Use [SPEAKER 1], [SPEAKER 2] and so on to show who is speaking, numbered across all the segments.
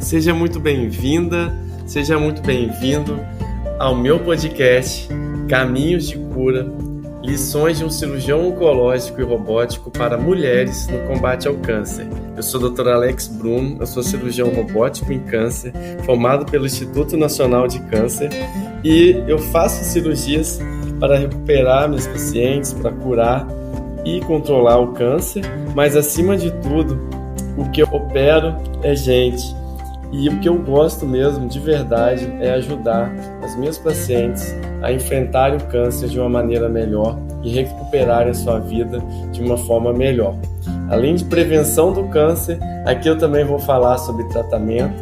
[SPEAKER 1] Seja muito bem-vinda, seja muito bem-vindo ao meu podcast Caminhos de Cura, lições de um cirurgião oncológico e robótico para mulheres no combate ao câncer. Eu sou o Dr. Alex Bruno, eu sou cirurgião robótico em câncer, formado pelo Instituto Nacional de Câncer, e eu faço cirurgias para recuperar meus pacientes, para curar e controlar o câncer, mas acima de tudo, o que eu opero é gente. E o que eu gosto mesmo, de verdade, é ajudar as minhas pacientes a enfrentarem o câncer de uma maneira melhor e recuperarem a sua vida de uma forma melhor. Além de prevenção do câncer, aqui eu também vou falar sobre tratamento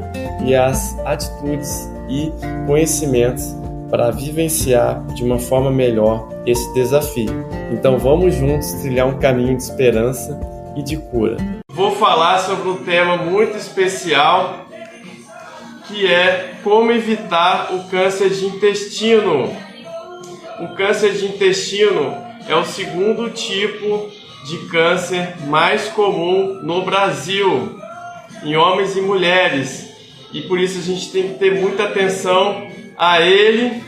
[SPEAKER 1] e as atitudes e conhecimentos para vivenciar de uma forma melhor esse desafio. Então vamos juntos trilhar um caminho de esperança e de cura. Vou falar sobre um tema muito especial, que é como evitar o câncer de intestino. O câncer de intestino é o segundo tipo de câncer mais comum no Brasil, em homens e mulheres. E por isso a gente tem que ter muita atenção a ele.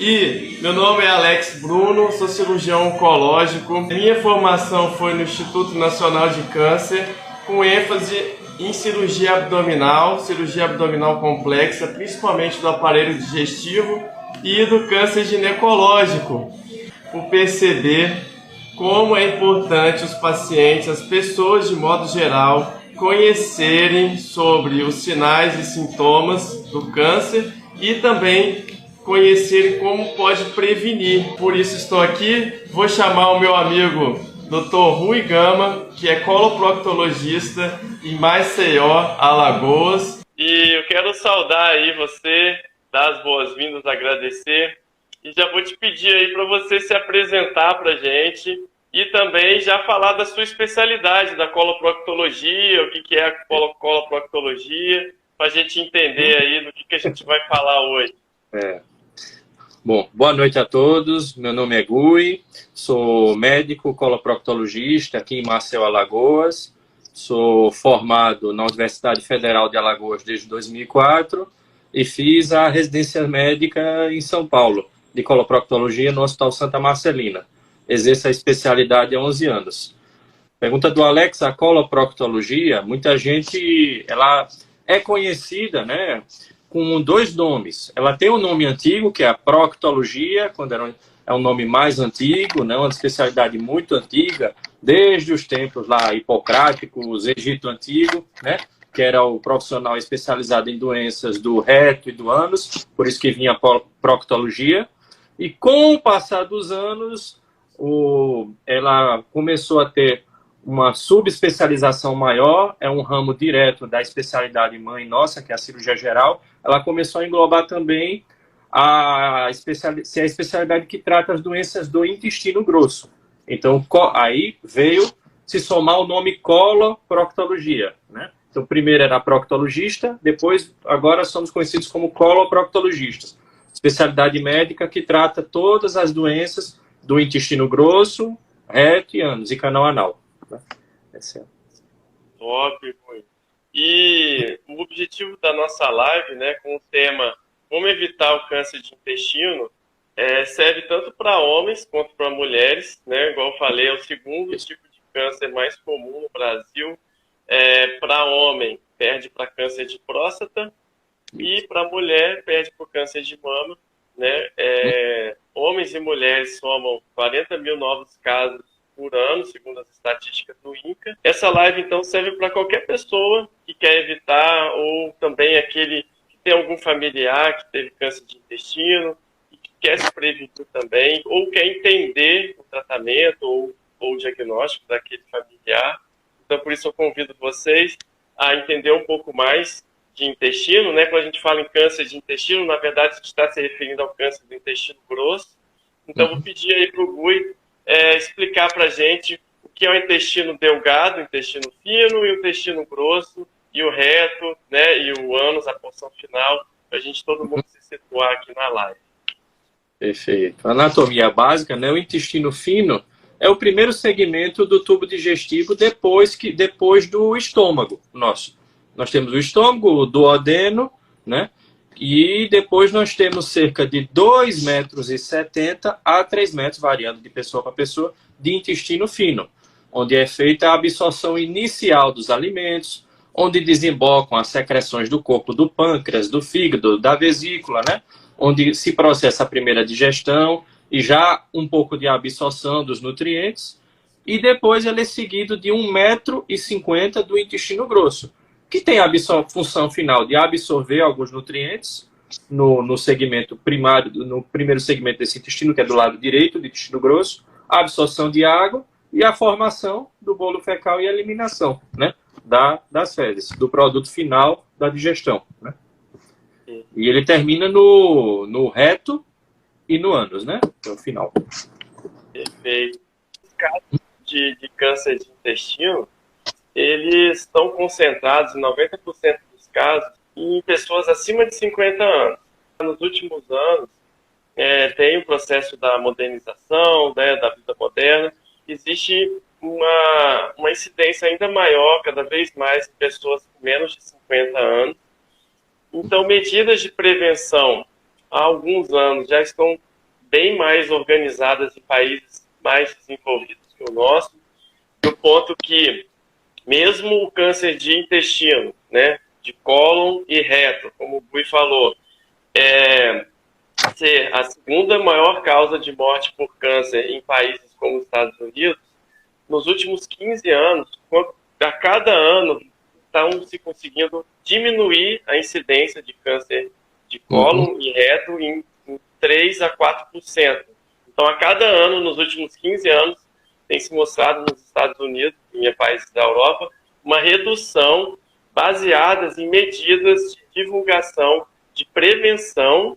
[SPEAKER 1] E meu nome é Alex Bruno, sou cirurgião oncológico. Minha formação foi no Instituto Nacional de Câncer, com ênfase em cirurgia abdominal complexa, principalmente do aparelho digestivo e do câncer ginecológico, por perceber como é importante os pacientes, as pessoas de modo geral, conhecerem sobre os sinais e sintomas do câncer e também conhecerem como pode prevenir. Por isso estou aqui, vou chamar o meu amigo Dr. Rui Gama, que é coloproctologista em Maceió, Alagoas. E eu quero saudar aí você, dar as boas-vindas, agradecer. E já vou te pedir aí para você se apresentar para a gente e também já falar da sua especialidade, da coloproctologia, o que é a coloproctologia, para a gente entender aí do que a gente vai falar hoje.
[SPEAKER 2] Bom, boa noite a todos. Meu nome é Gui, sou médico coloproctologista aqui em Maceió, Alagoas. Sou formado na Universidade Federal de Alagoas desde 2004 e fiz a residência médica em São Paulo, de coloproctologia no Hospital Santa Marcelina. Exerço a especialidade há 11 anos. Pergunta do Alex, a coloproctologia, muita gente, ela é conhecida, né, com dois nomes. Ela tem um nome antigo, que é a proctologia, é um nome mais antigo, né, uma especialidade muito antiga, desde os tempos lá hipocráticos, Egito Antigo, né, que era o profissional especializado em doenças do reto e do ânus, por isso que vinha a proctologia. E com o passar dos anos, ela começou a ter uma subespecialização maior, é um ramo direto da especialidade mãe nossa, que é a cirurgia geral. Ela começou a englobar também a especialidade que trata as doenças do intestino grosso. Então, aí veio se somar o nome coloproctologia, né? Então, primeiro era proctologista, depois, agora somos conhecidos como coloproctologistas. Especialidade médica que trata todas as doenças do intestino grosso, reto e ânus e canal anal.
[SPEAKER 1] Top, Rui. E o objetivo da nossa live, né, com o tema como evitar o câncer de intestino, serve tanto para homens quanto para mulheres, né? Igual eu falei, é o segundo tipo de câncer mais comum no Brasil. Para homem, perde para câncer de próstata e para mulher, perde para câncer de mama, né? Homens e mulheres somam 40 mil novos casos por ano, segundo as estatísticas do INCA. Essa live, então, serve para qualquer pessoa que quer evitar, ou também aquele que tem algum familiar que teve câncer de intestino e que quer se prevenir também, ou quer entender o tratamento ou o diagnóstico daquele familiar. Então, por isso eu convido vocês a entender um pouco mais de intestino, né? Quando a gente fala em câncer de intestino, na verdade, a gente está se referindo ao câncer do intestino grosso. Então, vou pedir aí para o Gui explicar para a gente o que é o intestino delgado, o intestino fino e o intestino grosso, e o reto, né, e o ânus, a porção final, para a gente todo mundo se situar aqui na live.
[SPEAKER 2] Perfeito. Anatomia básica, né? O intestino fino é o primeiro segmento do tubo digestivo depois do estômago nosso. Nós temos o estômago, o duodeno, né? E depois nós temos cerca de 2,70 metros a 3 metros, variando de pessoa para pessoa, de intestino fino, onde é feita a absorção inicial dos alimentos, onde desembocam as secreções do corpo, do pâncreas, do fígado, da vesícula, né? Onde se processa a primeira digestão e já um pouco de absorção dos nutrientes, e depois ele é seguido de 1,50 metros do intestino grosso, que tem a função final de absorver alguns nutrientes no segmento primário, no primeiro segmento desse intestino, que é do lado direito do intestino grosso, a absorção de água e a formação do bolo fecal e a eliminação, né, das fezes, do produto final da digestão, né? E ele termina no reto e no ânus, né, que é o final.
[SPEAKER 3] Perfeito. Os casos de câncer de intestino, eles estão concentrados, em 90% dos casos, em pessoas acima de 50 anos. Nos últimos anos, tem o processo da modernização, né, da vida moderna. Existe uma incidência ainda maior, cada vez mais, em pessoas com menos de 50 anos. Então, medidas de prevenção, há alguns anos, já estão bem mais organizadas em países mais desenvolvidos que o nosso, do ponto que mesmo o câncer de intestino, né, de cólon e reto, como o Gui falou, ser a segunda maior causa de morte por câncer em países como os Estados Unidos, nos últimos 15 anos, a cada ano, estão se conseguindo diminuir a incidência de câncer de cólon e reto em 3 a 4%. Então, a cada ano, nos últimos 15 anos, tem se mostrado nos Estados Unidos, em países da Europa, uma redução baseadas em medidas de divulgação, de prevenção,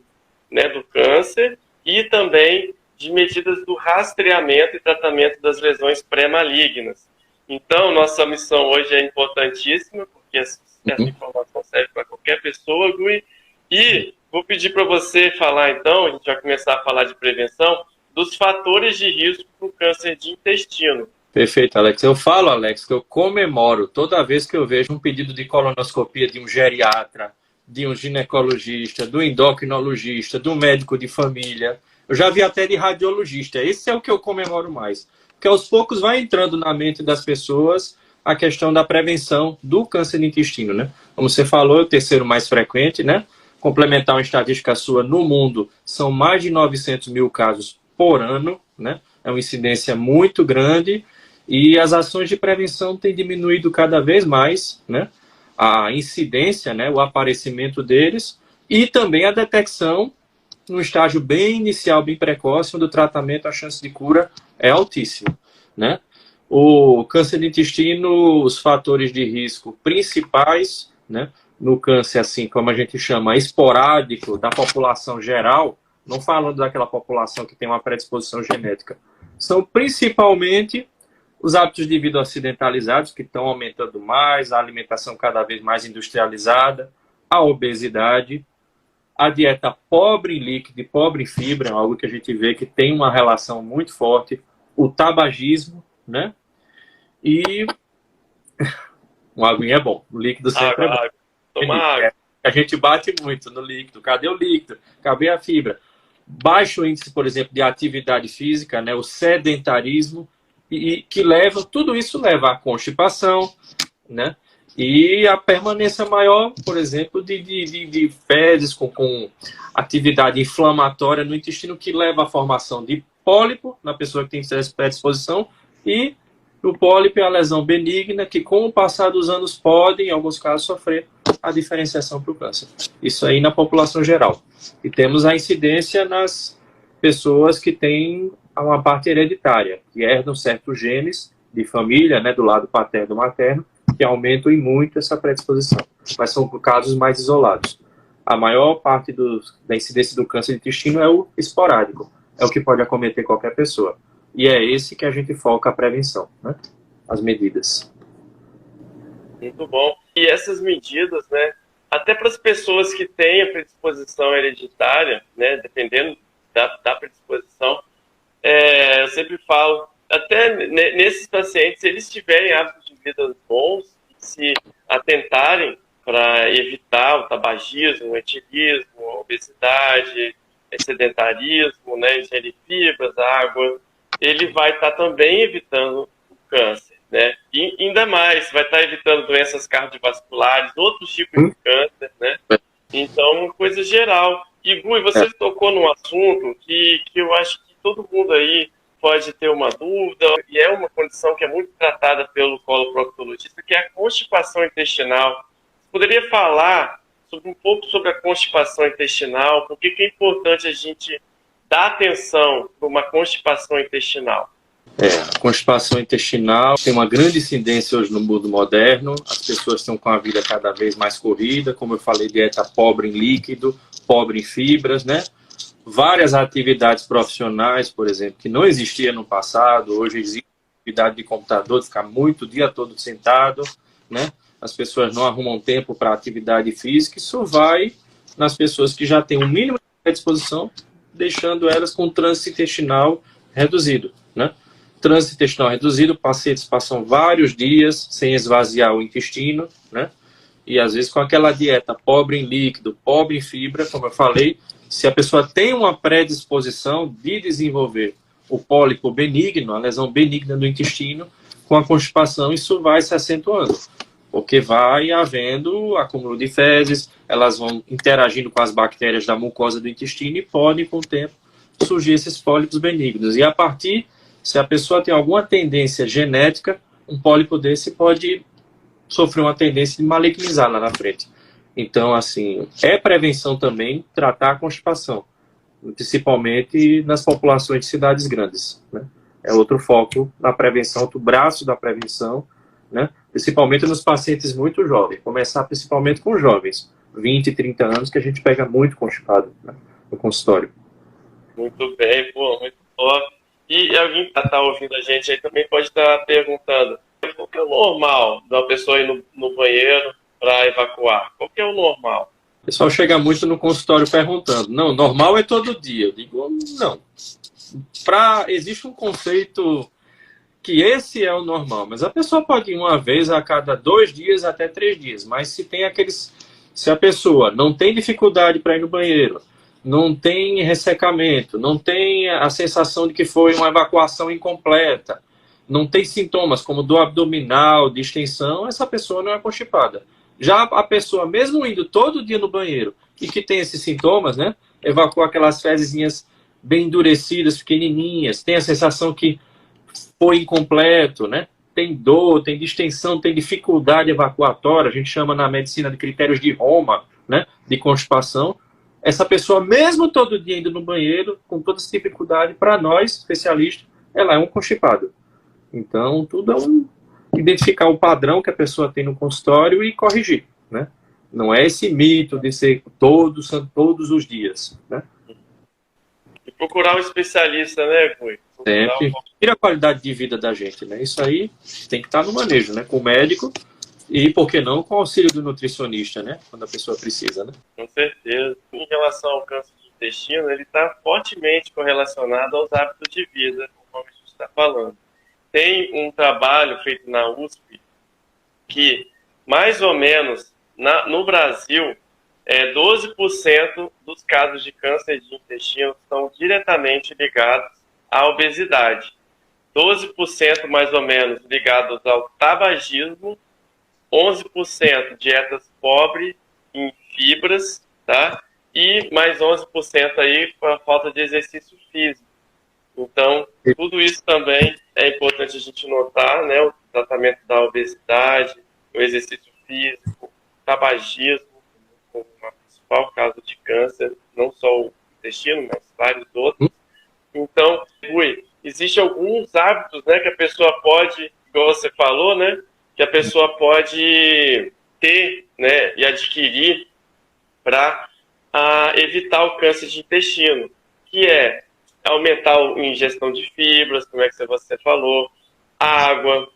[SPEAKER 3] né, do câncer e também de medidas do rastreamento e tratamento das lesões pré-malignas. Então, nossa missão hoje é importantíssima, porque essa informação serve para qualquer pessoa, Gui. E vou pedir para você falar, então, a gente vai começar a falar de prevenção, dos fatores de risco para o câncer de intestino.
[SPEAKER 2] Perfeito, Alex. Eu falo, Alex, que eu comemoro toda vez que eu vejo um pedido de colonoscopia de um geriatra, de um ginecologista, do endocrinologista, do médico de família. Eu já vi até de radiologista. Esse é o que eu comemoro mais. Porque aos poucos vai entrando na mente das pessoas a questão da prevenção do câncer de intestino, né? Como você falou, é o terceiro mais frequente, né? Complementar uma estatística sua, no mundo, são mais de 900 mil casos por ano, né? É uma incidência muito grande e as ações de prevenção têm diminuído cada vez mais, né? A incidência, né? O aparecimento deles e também a detecção num estágio bem inicial, bem precoce, onde o tratamento, a chance de cura é altíssima, né? O câncer de intestino, os fatores de risco principais, né? No câncer, assim, como a gente chama, esporádico, da população geral, não falando daquela população que tem uma predisposição genética, são principalmente os hábitos de vida ocidentalizados, que estão aumentando mais, a alimentação cada vez mais industrializada, a obesidade, a dieta pobre em líquido e pobre em fibra, algo que a gente vê que tem uma relação muito forte, o tabagismo, né? E uma aguinha é bom, o líquido sempre é bom.
[SPEAKER 3] Toma água.
[SPEAKER 2] A gente bate muito no líquido. Cadê o líquido? Cadê a fibra? Baixo índice, por exemplo, de atividade física, né? O sedentarismo, e que leva, tudo isso leva à constipação, né? E a permanência maior, por exemplo, de fezes com atividade inflamatória no intestino, que leva à formação de pólipo na pessoa que tem predisposição, e o pólipo é a lesão benigna que, com o passar dos anos, pode, em alguns casos, sofrer a diferenciação para o câncer. Isso aí na população geral. E temos a incidência nas pessoas que têm uma parte hereditária, que herdam certos genes de família, né, do lado paterno e materno, que aumentam em muito essa predisposição. Mas são casos mais isolados. A maior parte da incidência do câncer de intestino é o esporádico. É o que pode acometer qualquer pessoa. E é esse que a gente foca a prevenção, né? As medidas.
[SPEAKER 3] Muito bom. E essas medidas, né, até para as pessoas que têm a predisposição hereditária, né, dependendo da predisposição, eu sempre falo, até nesses pacientes, se eles tiverem hábitos de vida bons, se atentarem para evitar o tabagismo, o etilismo, a obesidade, sedentarismo, né, ingerir fibras, água, ele vai estar também evitando o câncer, né? E ainda mais, vai estar evitando doenças cardiovasculares, outros tipos de câncer, né? Então, uma coisa geral. E, Gui, você tocou num assunto que eu acho que todo mundo aí pode ter uma dúvida, e é uma condição que é muito tratada pelo coloproctologista, que é a constipação intestinal. Você poderia falar um pouco sobre a constipação intestinal, por que é importante a gente dar atenção para uma constipação intestinal?
[SPEAKER 2] A constipação intestinal tem uma grande incidência hoje no mundo moderno. As pessoas estão com a vida cada vez mais corrida, como eu falei, dieta pobre em líquido, pobre em fibras, né? Várias atividades profissionais, por exemplo, que não existia no passado, hoje existe atividade de computador, de ficar muito o dia todo sentado, né? As pessoas não arrumam tempo para atividade física, isso vai nas pessoas que já têm um mínimo de predisposição, deixando elas com trânsito intestinal reduzido, né? Trânsito intestinal reduzido, pacientes passam vários dias sem esvaziar o intestino, né? E às vezes com aquela dieta pobre em líquido, pobre em fibra, como eu falei, se a pessoa tem uma predisposição de desenvolver o pólipo benigno, a lesão benigna do intestino, com a constipação isso vai se acentuando, porque vai havendo acúmulo de fezes, elas vão interagindo com as bactérias da mucosa do intestino e podem, com o tempo, surgir esses pólipos benignos. E a partir, se a pessoa tem alguma tendência genética, um pólipo desse pode sofrer uma tendência de malignizar lá na frente. Então, assim, é prevenção também tratar a constipação, principalmente nas populações de cidades grandes, né? É outro foco na prevenção, outro braço da prevenção, né? Principalmente nos pacientes muito jovens. Começar principalmente com jovens, 20, 30 anos, que a gente pega muito constipado, né, no consultório.
[SPEAKER 3] Muito bem, pô, muito top. E alguém que está ouvindo a gente aí também pode estar perguntando, qual que é o normal de uma pessoa ir no banheiro para evacuar? Qual que é o normal?
[SPEAKER 2] O pessoal chega muito no consultório perguntando, não, normal é todo dia. Eu digo, não. Existe um conceito que esse é o normal, mas a pessoa pode ir uma vez a cada 2 dias até 3 dias, mas se a pessoa não tem dificuldade para ir no banheiro, não tem ressecamento, não tem a sensação de que foi uma evacuação incompleta, não tem sintomas como dor abdominal, distensão, essa pessoa não é constipada. Já a pessoa, mesmo indo todo dia no banheiro e que tem esses sintomas, né, evacua aquelas fezezinhas bem endurecidas, pequenininhas, tem a sensação que foi incompleto, né, tem dor, tem distensão, tem dificuldade evacuatória, a gente chama na medicina de critérios de Roma, né, de constipação. Essa pessoa, mesmo todo dia indo no banheiro, com toda essa dificuldade, para nós, especialistas, ela é um constipado. Então, tudo é identificar o padrão que a pessoa tem no consultório e corrigir, né? Não é esse mito de ser todos os dias, né?
[SPEAKER 3] E procurar um especialista, né, Rui?
[SPEAKER 2] Sempre. Tira a qualidade de vida da gente, né? Isso aí tem que estar no manejo, né? Com o médico e, por que não, com o auxílio do nutricionista, né? Quando a pessoa precisa, né?
[SPEAKER 3] Com certeza. Em relação ao câncer de intestino, ele está fortemente correlacionado aos hábitos de vida, como a gente está falando. Tem um trabalho feito na USP que, mais ou menos, no Brasil, 12% dos casos de câncer de intestino estão diretamente ligados à obesidade. 12% mais ou menos ligados ao tabagismo, 11% dietas pobres em fibras, tá? E mais 11% aí com a falta de exercício físico. Então, tudo isso também é importante a gente notar, né? O tratamento da obesidade, o exercício físico, o tabagismo, como uma principal causa de câncer, não só o intestino, mas vários outros. Então, Rui, existem alguns hábitos, né, que a pessoa pode, igual você falou, né, que a pessoa pode ter, né, e adquirir para evitar o câncer de intestino, que é aumentar a ingestão de fibras, como é que você falou, água,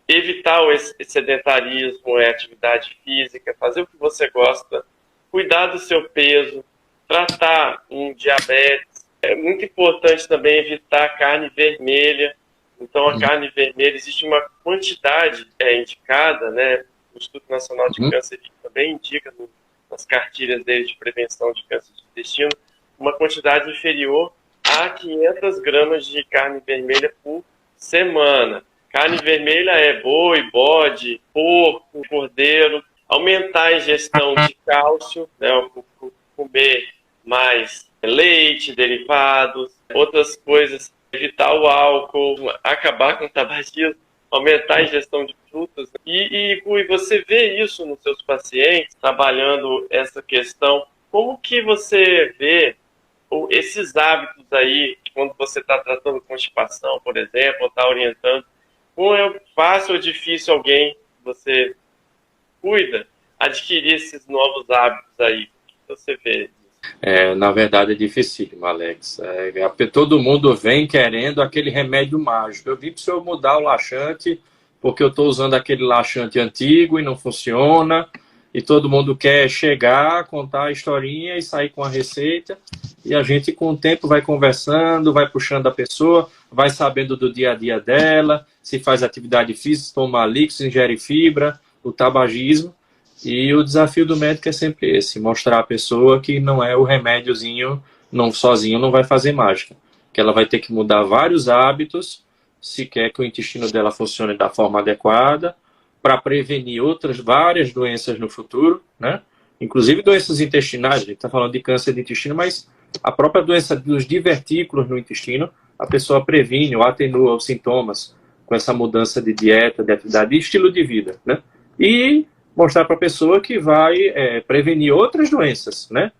[SPEAKER 3] evitar o sedentarismo, a atividade física, fazer o que você gosta, cuidar do seu peso, tratar um diabetes. É muito importante também evitar carne vermelha. Então, a carne vermelha, existe uma quantidade indicada, né? O Instituto Nacional de Câncer também indica nas cartilhas dele de prevenção de câncer de intestino, uma quantidade inferior a 500 gramas de carne vermelha por semana. Carne vermelha é boi, bode, porco, cordeiro. Aumentar a ingestão de cálcio, né, comer mais leite, derivados, outras coisas, evitar o álcool, acabar com o tabagismo, aumentar a ingestão de frutas. E você vê isso nos seus pacientes, trabalhando essa questão. Como que você vê esses hábitos aí, quando você está tratando constipação, por exemplo, ou está orientando? Como é fácil ou difícil alguém que você cuida adquirir esses novos hábitos aí? O que você vê?
[SPEAKER 2] Na verdade é dificílimo, Alex. Todo mundo vem querendo aquele remédio mágico. Eu vim para o senhor mudar o laxante porque eu estou usando aquele laxante antigo e não funciona. E todo mundo quer chegar, contar a historinha e sair com a receita. E a gente, com o tempo, vai conversando, vai puxando a pessoa, vai sabendo do dia a dia dela, se faz atividade física, toma líquidos, ingere fibra, o tabagismo. E o desafio do médico é sempre esse, mostrar à pessoa que não é o remédiozinho, sozinho não vai fazer mágica. Que ela vai ter que mudar vários hábitos, se quer que o intestino dela funcione da forma adequada, para prevenir várias doenças no futuro, né? Inclusive doenças intestinais. A gente está falando de câncer de intestino, mas a própria doença dos divertículos no intestino, a pessoa previne ou atenua os sintomas com essa mudança de dieta, de atividade e estilo de vida, né? E mostrar para a pessoa que vai prevenir outras doenças, né?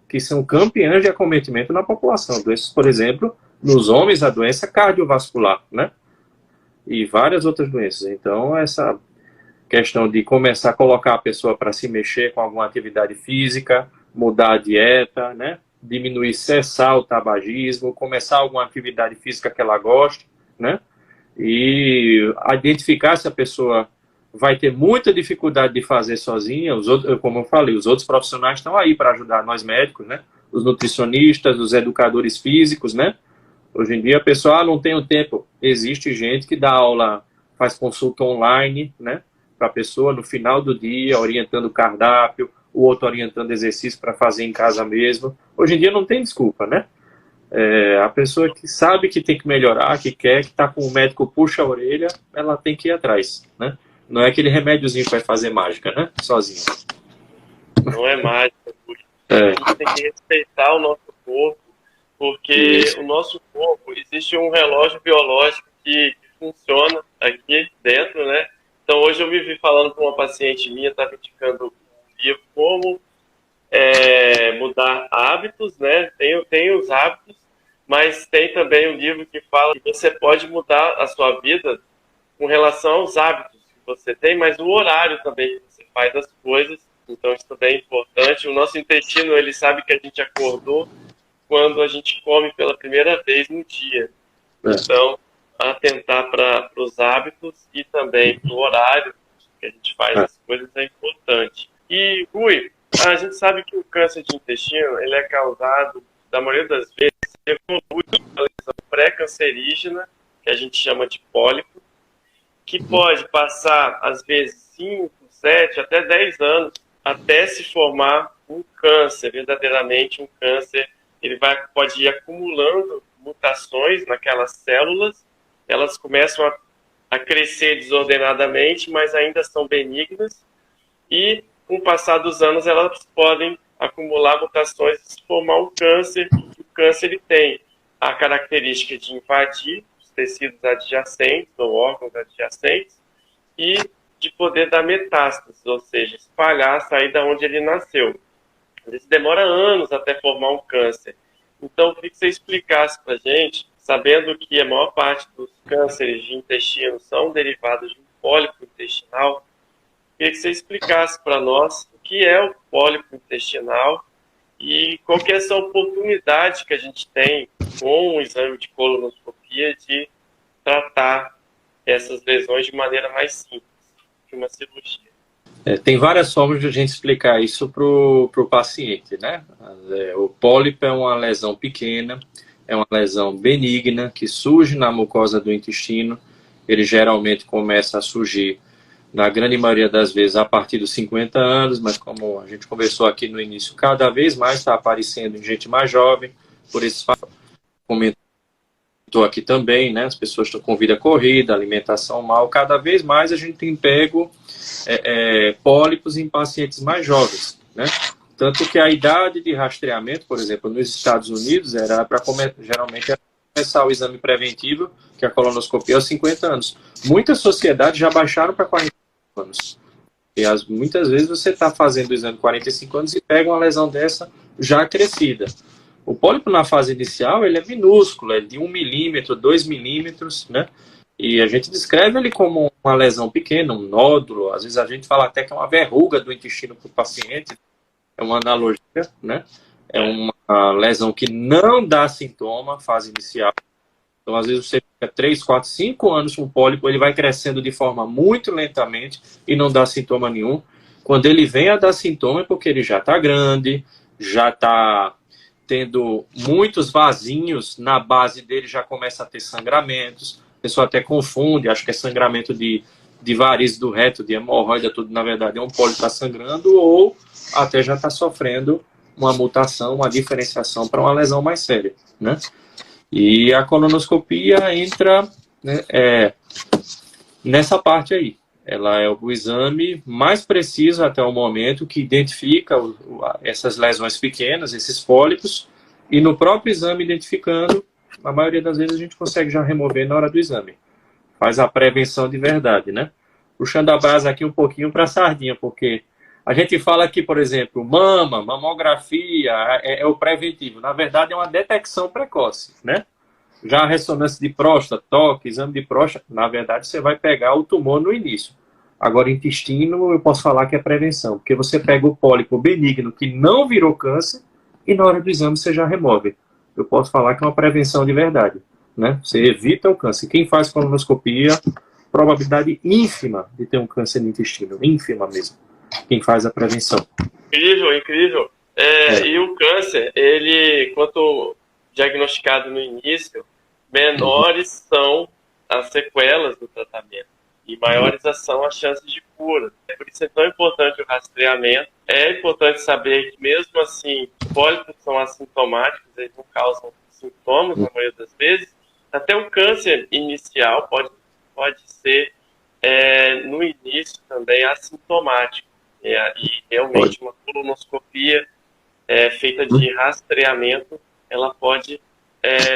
[SPEAKER 2] Que são campeãs de acometimento na população. Doenças, por exemplo, nos homens, a doença cardiovascular, né? E várias outras doenças. Então, essa questão de começar a colocar a pessoa para se mexer com alguma atividade física, mudar a dieta, né? Diminuir, cessar o tabagismo, começar alguma atividade física que ela goste, né? E identificar se a pessoa vai ter muita dificuldade de fazer sozinha. Como eu falei, os outros profissionais estão aí para ajudar nós médicos, né? Os nutricionistas, os educadores físicos, né? Hoje em dia a pessoa não tem o tempo. Existe gente que dá aula, faz consulta online, né? Para a pessoa no final do dia, orientando o cardápio, o outro orientando exercício para fazer em casa mesmo. Hoje em dia não tem desculpa, né? A pessoa que sabe que tem que melhorar, que quer, que está com o médico puxa a orelha, ela tem que ir atrás, né? Não é aquele remédiozinho que vai fazer mágica, né? Sozinho.
[SPEAKER 3] Não é mágica. A gente tem que respeitar o nosso corpo, porque o nosso corpo, existe um relógio biológico que funciona aqui dentro, né? Então, hoje eu me vi falando com uma paciente minha, estava indicando um livro como mudar hábitos, né? Tem os hábitos, mas tem também um livro que fala que você pode mudar a sua vida com relação aos hábitos que você tem, mas o horário também que você faz as coisas. Então, isso também é importante. O nosso intestino, ele sabe que a gente acordou quando a gente come pela primeira vez no dia. Então, atentar para os hábitos e também para o horário que a gente faz as coisas é importante. E, Rui, a gente sabe que o câncer de intestino, ele é causado, da maioria das vezes, evolui uma lesão pré-cancerígena, que a gente chama de pólipo, que pode passar, às vezes, 5, 7, até 10 anos, até se formar um câncer, verdadeiramente um câncer. Ele pode ir acumulando mutações naquelas células, elas começam a crescer desordenadamente, mas ainda são benignas, e com o passar dos anos elas podem acumular mutações e se formar um câncer. O câncer ele tem a característica de invadir os tecidos adjacentes ou órgãos adjacentes e de poder dar metástases, ou seja, espalhar, sair da onde ele nasceu. Isso demora anos até formar um câncer. Então, eu queria que você explicasse para a gente, sabendo que a maior parte dos cânceres de intestino são derivados de um pólipo intestinal, eu queria que você explicasse para nós o que é o pólipo intestinal e qual que é essa oportunidade que a gente tem com o exame de colonoscopia de tratar essas lesões de maneira mais simples que uma cirurgia.
[SPEAKER 2] Tem várias formas de a gente explicar isso para o paciente, né? O pólipo é uma lesão pequena, é uma lesão benigna que surge na mucosa do intestino. Ele geralmente começa a surgir na grande maioria das vezes a partir dos 50 anos, mas como a gente conversou aqui no início, cada vez mais está aparecendo em gente mais jovem, por esses comentou aqui também, né? As pessoas estão com vida corrida, alimentação mal, cada vez mais a gente tem pego pólipos em pacientes mais jovens, né? Tanto que a idade de rastreamento, por exemplo, nos Estados Unidos, era para geralmente começar o exame preventivo, que é a colonoscopia, aos 50 anos. Muitas sociedades já baixaram para 45 anos. E muitas vezes você está fazendo o exame 45 anos e pega uma lesão dessa já crescida. O pólipo na fase inicial, ele é minúsculo, é de 1 milímetro, 2 milímetros, né? E a gente descreve ele como uma lesão pequena, um nódulo. Às vezes a gente fala até que é uma verruga do intestino para o paciente. É uma analogia, né? É uma lesão que não dá sintoma, fase inicial. Então, às vezes, você fica 3, 4, 5 anos com o pólipo, ele vai crescendo de forma muito lentamente e não dá sintoma nenhum. Quando ele vem a dar sintoma é porque ele já está grande, já está tendo muitos vasinhos na base dele, já começa a ter sangramentos. A pessoa até confunde, acha que é sangramento de varizes do reto, de hemorroida, tudo na verdade é um pólipo que está sangrando, ou até já está sofrendo uma mutação, uma diferenciação para uma lesão mais séria, né? E a colonoscopia entra, né, nessa parte aí. Ela é o exame mais preciso até o momento que identifica essas lesões pequenas, esses pólipos, e no próprio exame identificando, a maioria das vezes a gente consegue já remover na hora do exame. Faz a prevenção de verdade, né? Puxando a brasa aqui um pouquinho para a sardinha, porque a gente fala aqui, por exemplo, mamografia é o preventivo. Na verdade, é uma detecção precoce, né? Já a ressonância de próstata, toque, exame de próstata, na verdade, você vai pegar o tumor no início. Agora, intestino, eu posso falar que é prevenção, porque você pega o pólipo benigno que não virou câncer e na hora do exame você já remove. Eu posso falar que é uma prevenção de verdade, né? Você evita o câncer. Quem faz colonoscopia, probabilidade ínfima de ter um câncer no intestino, ínfima mesmo. Quem faz a prevenção.
[SPEAKER 3] Incrível, incrível. E o câncer, ele, quanto diagnosticado no início, menores são as sequelas do tratamento e maiores são as chances de cura. Por isso é tão importante o rastreamento. É importante saber que, mesmo assim, pólipos são assintomáticos, eles não causam sintomas na maioria das vezes. Até o câncer inicial pode ser, no início, também assintomático. E realmente uma colonoscopia feita de rastreamento, ela pode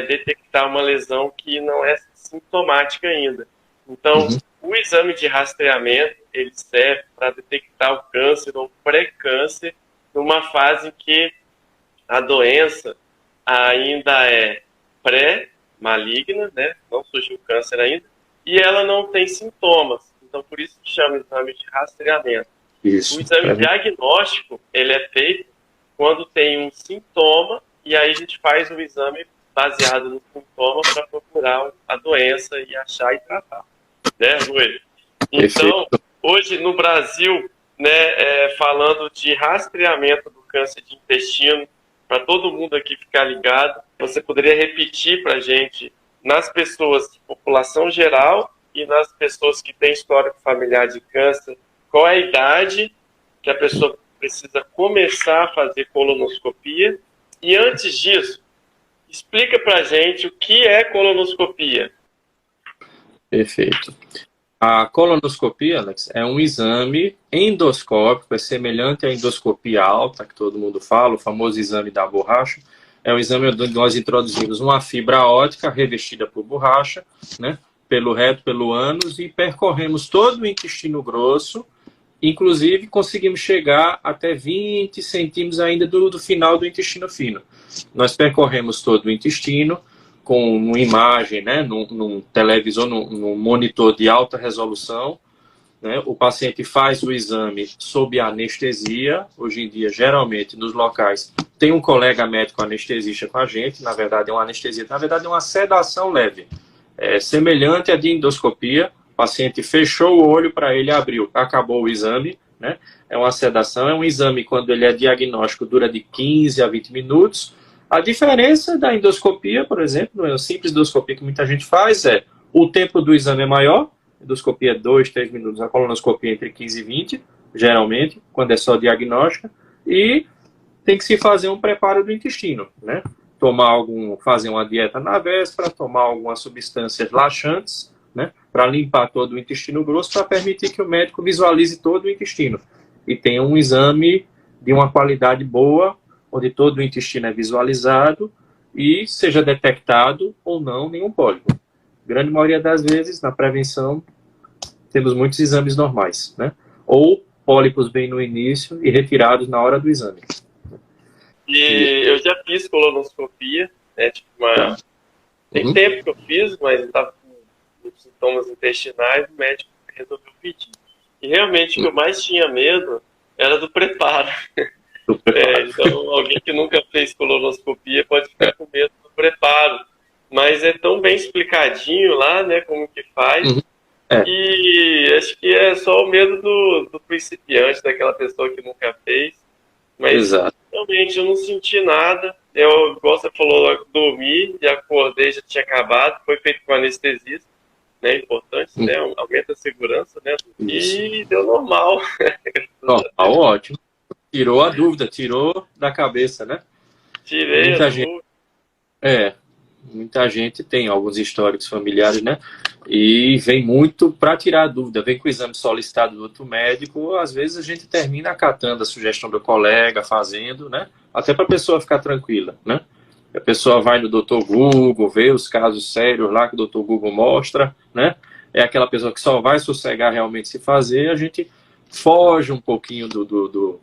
[SPEAKER 3] detectar uma lesão que não é sintomática ainda. Então, o exame de rastreamento, ele serve para detectar o câncer ou pré-câncer numa fase em que a doença ainda é pré-maligna, né? Não surgiu câncer ainda, e ela não tem sintomas. Então, por isso que chama exame de rastreamento.
[SPEAKER 2] Isso.
[SPEAKER 3] O exame diagnóstico, ele é feito quando tem um sintoma, e aí a gente faz o exame baseado no sintoma para procurar a doença e achar e tratar. Né, Luiz? Então, hoje no Brasil, né, falando de rastreamento do câncer de intestino, para todo mundo aqui ficar ligado, você poderia repetir para a gente, nas pessoas de população geral e nas pessoas que têm histórico familiar de câncer, qual é a idade que a pessoa precisa começar a fazer colonoscopia? E antes disso, explica para a gente o que é colonoscopia.
[SPEAKER 2] Perfeito. A colonoscopia, Alex, é um exame endoscópico, é semelhante à endoscopia alta, que todo mundo fala, o famoso exame da borracha. É um exame onde nós introduzimos uma fibra óptica revestida por borracha, né, pelo reto, pelo ânus, e percorremos todo o intestino grosso. Inclusive, conseguimos chegar até 20 centímetros ainda do final do intestino fino. Nós percorremos todo o intestino com uma imagem, né, num televisor, num monitor de alta resolução. Né? O paciente faz o exame sob anestesia. Hoje em dia, geralmente, nos locais, tem um colega médico anestesista com a gente. Na verdade, é uma anestesia. Na verdade, é uma sedação leve. É semelhante à de endoscopia. O paciente fechou o olho para ele, abriu, acabou o exame, né? É uma sedação, é um exame quando ele é diagnóstico, dura de 15 a 20 minutos. A diferença da endoscopia, por exemplo, a simples endoscopia que muita gente faz o tempo do exame é maior, Endoscopia 2, 3 minutos, a colonoscopia entre 15 e 20, geralmente, quando é só diagnóstica, e tem que se fazer um preparo do intestino, né? Fazer uma dieta na véspera, tomar algumas substâncias laxantes, né? Para limpar todo o intestino grosso, para permitir que o médico visualize todo o intestino e tenha um exame de uma qualidade boa, onde todo o intestino é visualizado e seja detectado ou não nenhum pólipo. Grande maioria das vezes, na prevenção, temos muitos exames normais, né? Ou pólipos bem no início e retirados na hora do exame.
[SPEAKER 3] E eu já fiz colonoscopia, né? Tipo, tem tempo que eu fiz, mas eu estava com sintomas intestinais, o médico resolveu pedir. E realmente o que eu mais tinha medo era do preparo. Então, alguém que nunca fez colonoscopia pode ficar com medo do preparo. Mas é tão bem explicadinho lá, né, como que faz. E acho que é só o medo do principiante, daquela pessoa que nunca fez. Mas realmente eu não senti nada. Eu, igual você falou, eu dormi e acordei, já tinha acabado. Foi feito com anestesista, né? Importante, né? Aumenta a segurança, né? E deu normal.
[SPEAKER 2] Normal, ótimo. Tirou a dúvida, tirou da cabeça, né?
[SPEAKER 3] Tirei a dúvida.
[SPEAKER 2] Muita gente tem alguns históricos familiares, né? E vem muito para tirar a dúvida, vem com o exame solicitado do outro médico, às vezes a gente termina acatando a sugestão do colega, fazendo, né? Até para a pessoa ficar tranquila, né? A pessoa vai no Dr. Google, vê os casos sérios lá que o Dr. Google mostra, né? É aquela pessoa que só vai sossegar realmente se fazer, a gente foge um pouquinho do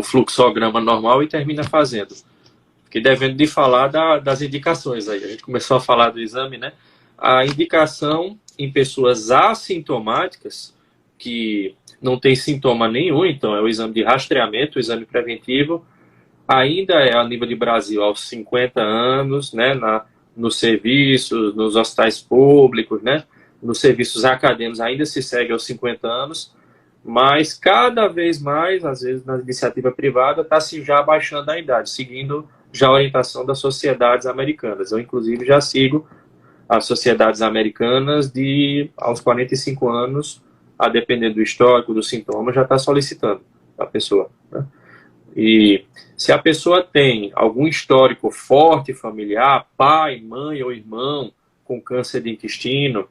[SPEAKER 2] fluxograma normal e termina fazendo. Fiquei devendo de falar das indicações aí. A gente começou a falar do exame, né? A indicação em pessoas assintomáticas, que não tem sintoma nenhum, então é o exame de rastreamento, o exame preventivo, ainda é a nível de Brasil aos 50 anos, né? Nos serviços, nos hospitais públicos, né? Nos serviços acadêmicos ainda se segue aos 50 anos, mas cada vez mais, às vezes na iniciativa privada, está se já abaixando a idade, seguindo já a orientação das sociedades americanas. Eu, inclusive, já sigo as sociedades americanas aos 45 anos, a depender do histórico, do sintoma, já está solicitando a pessoa, né? E se a pessoa tem algum histórico forte familiar, pai, mãe ou irmão com câncer de intestino,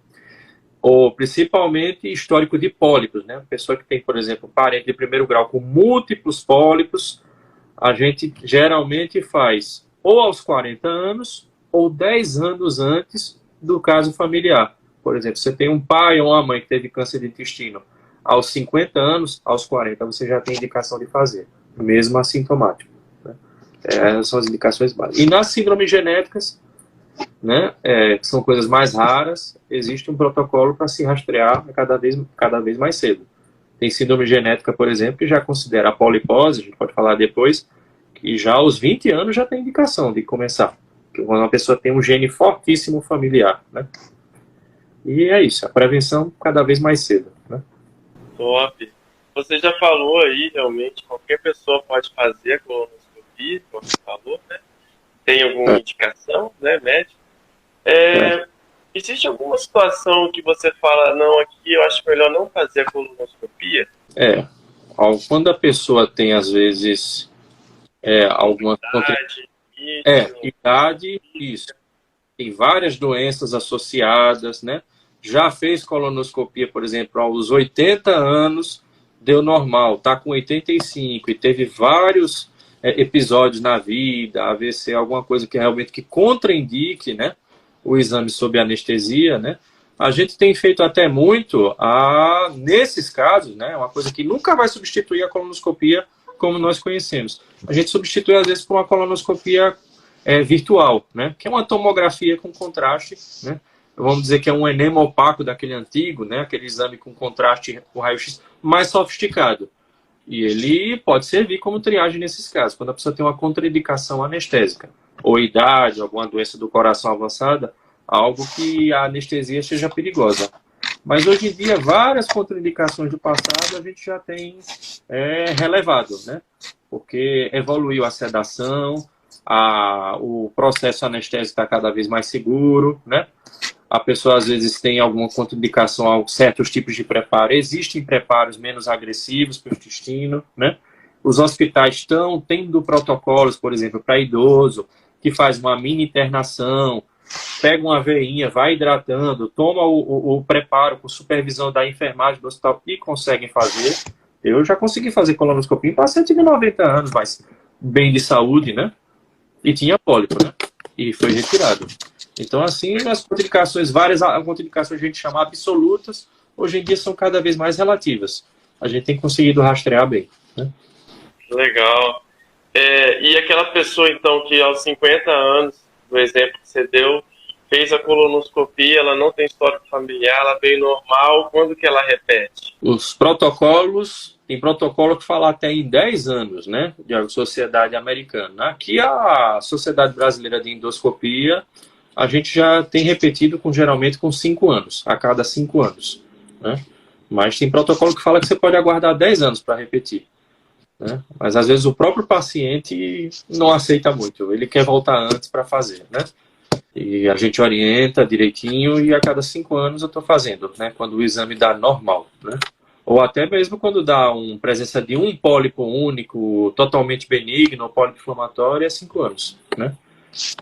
[SPEAKER 2] ou principalmente histórico de pólipos, né? Pessoa que tem, por exemplo, parente de primeiro grau com múltiplos pólipos, a gente geralmente faz ou aos 40 anos ou 10 anos antes do caso familiar. Por exemplo, você tem um pai ou uma mãe que teve câncer de intestino aos 50 anos, aos 40, você já tem indicação de fazer, mesmo assintomático, né? Essas são as indicações básicas. E nas síndromes genéticas, né, que são coisas mais raras, existe um protocolo para se rastrear cada vez mais cedo. Tem síndrome genética, por exemplo, que já considera a polipose, a gente pode falar depois, que já aos 20 anos já tem indicação de começar. Quando uma pessoa tem um gene fortíssimo familiar, né? E é isso, a prevenção cada vez mais cedo, né?
[SPEAKER 3] Top. Você já falou aí, realmente, qualquer pessoa pode fazer a colonoscopia, como você falou, né? Tem alguma indicação, né, médica? Existe alguma situação que você fala, não, aqui eu acho melhor não fazer a colonoscopia?
[SPEAKER 2] Quando a pessoa tem, às vezes, alguma... idade, isso. Tem várias doenças associadas, né? Já fez colonoscopia, por exemplo, aos 80 anos, deu normal, tá com 85 e teve vários episódios na vida, AVC, alguma coisa que realmente que contraindique, né, o exame sob anestesia, né? A gente tem feito até muito, nesses casos, né, uma coisa que nunca vai substituir a colonoscopia como nós conhecemos. A gente substitui, às vezes, por uma colonoscopia virtual, né, que é uma tomografia com contraste, né? Vamos dizer que é um enema opaco daquele antigo, né, aquele exame com contraste com raio-x mais sofisticado. E ele pode servir como triagem nesses casos, quando a pessoa tem uma contraindicação anestésica, ou idade, alguma doença do coração avançada, algo que a anestesia seja perigosa. Mas hoje em dia, várias contraindicações do passado a gente já tem relevado, né? Porque evoluiu a sedação, o processo anestésico está cada vez mais seguro, né? A pessoa às vezes tem alguma contraindicação a certos tipos de preparo. Existem preparos menos agressivos para o intestino, né? Os hospitais estão tendo protocolos, por exemplo, para idoso, que faz uma mini internação, pega uma veinha, vai hidratando, toma o preparo com supervisão da enfermagem do hospital e conseguem fazer. Eu já consegui fazer colonoscopia em paciente de 90 anos, mas bem de saúde, né? E tinha pólipo, né? E foi retirado. Então, assim, as contraindicações, várias contraindicações a gente chama absolutas, hoje em dia são cada vez mais relativas. A gente tem conseguido rastrear bem, né?
[SPEAKER 3] Legal. E aquela pessoa, então, que aos 50 anos, no exemplo que você deu, fez a colonoscopia, ela não tem histórico familiar, ela veio normal, quando que ela repete?
[SPEAKER 2] Os protocolos, tem protocolo que fala até em 10 anos, né, de sociedade americana. Aqui a Sociedade Brasileira de Endoscopia, a gente já tem repetido geralmente com 5 anos, a cada 5 anos, né? Mas tem protocolo que fala que você pode aguardar 10 anos para repetir, né? Mas às vezes o próprio paciente não aceita muito, ele quer voltar antes para fazer, né? E a gente orienta direitinho e a cada 5 anos eu estou fazendo, né? Quando o exame dá normal, né? Ou até mesmo quando dá presença de um pólipo único, totalmente benigno, ou pólipo inflamatório, é 5 anos, né?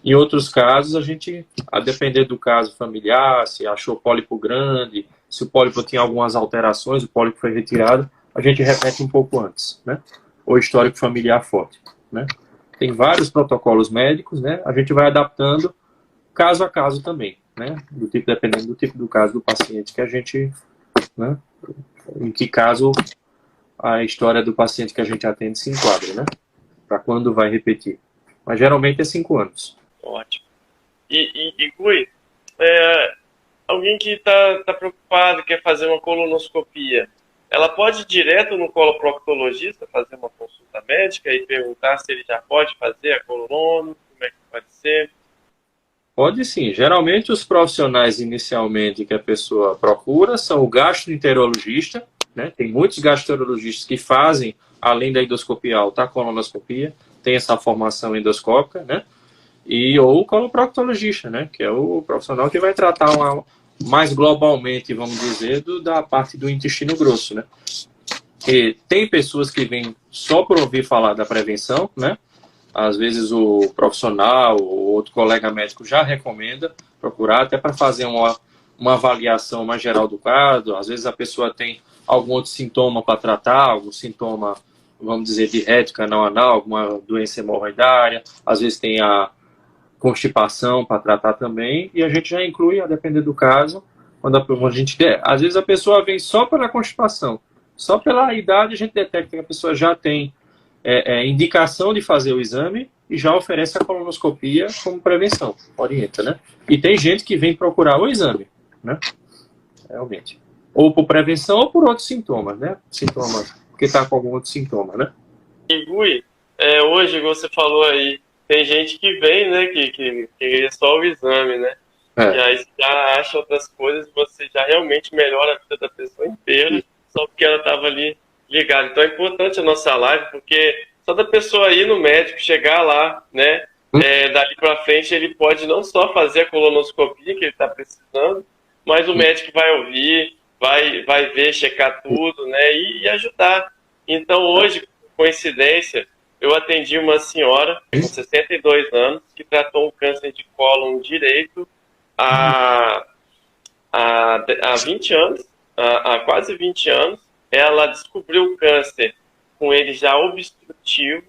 [SPEAKER 2] Em outros casos, a gente, a depender do caso familiar, se achou pólipo grande, se o pólipo tinha algumas alterações, o pólipo foi retirado, a gente repete um pouco antes, né? Ou histórico familiar forte, né? Tem vários protocolos médicos, né? A gente vai adaptando caso a caso também, né? Dependendo do tipo do caso do paciente que a gente, né? Em que caso a história do paciente que a gente atende se enquadra, né? Para quando vai repetir. Mas geralmente é 5 anos.
[SPEAKER 3] Ótimo. E Gui, alguém que está preocupado, quer fazer uma colonoscopia, ela pode ir direto no coloproctologista fazer uma consulta médica e perguntar se ele já pode fazer a colono, como é que pode ser?
[SPEAKER 2] Pode sim. Geralmente os profissionais inicialmente que a pessoa procura são o gastroenterologista, né? Tem muitos gastroenterologistas que fazem, além da endoscopia alta, a colonoscopia, tem essa formação endoscópica, né? Ou o coloproctologista, né? Que é o profissional que vai tratar mais globalmente, vamos dizer, da parte do intestino grosso, né? E tem pessoas que vêm só por ouvir falar da prevenção, né? Às vezes o profissional ou outro colega médico já recomenda procurar até para fazer uma avaliação mais geral do quadro. Às vezes a pessoa tem algum outro sintoma para tratar, algum sintoma, vamos dizer, de reto canal anal, alguma doença hemorroidária. Às vezes tem a constipação para tratar também. E a gente já inclui, a depender do caso, quando a gente... Às vezes a pessoa vem só pela constipação. Só pela idade a gente detecta que a pessoa já tem indicação de fazer o exame e já oferece a colonoscopia como prevenção, orienta, né? E tem gente que vem procurar o exame, né? Realmente. Ou por prevenção ou por outros sintomas, né? Sintomas, porque está com algum outro sintoma, né?
[SPEAKER 3] E Gui, hoje você falou aí, tem gente que vem, né, que é só o exame, né? E aí você já acha outras coisas, você já realmente melhora a vida da pessoa inteira, só porque ela estava ali ligado. Então é importante a nossa live, porque só da pessoa ir no médico, chegar lá, né, dali para frente ele pode não só fazer a colonoscopia que ele está precisando, mas o médico vai ouvir, vai ver, checar tudo, né, e ajudar. Então hoje, coincidência, eu atendi uma senhora com 62 anos que tratou um câncer de cólon direito há 20 anos, há quase 20 anos. Ela descobriu o câncer com ele já obstrutivo,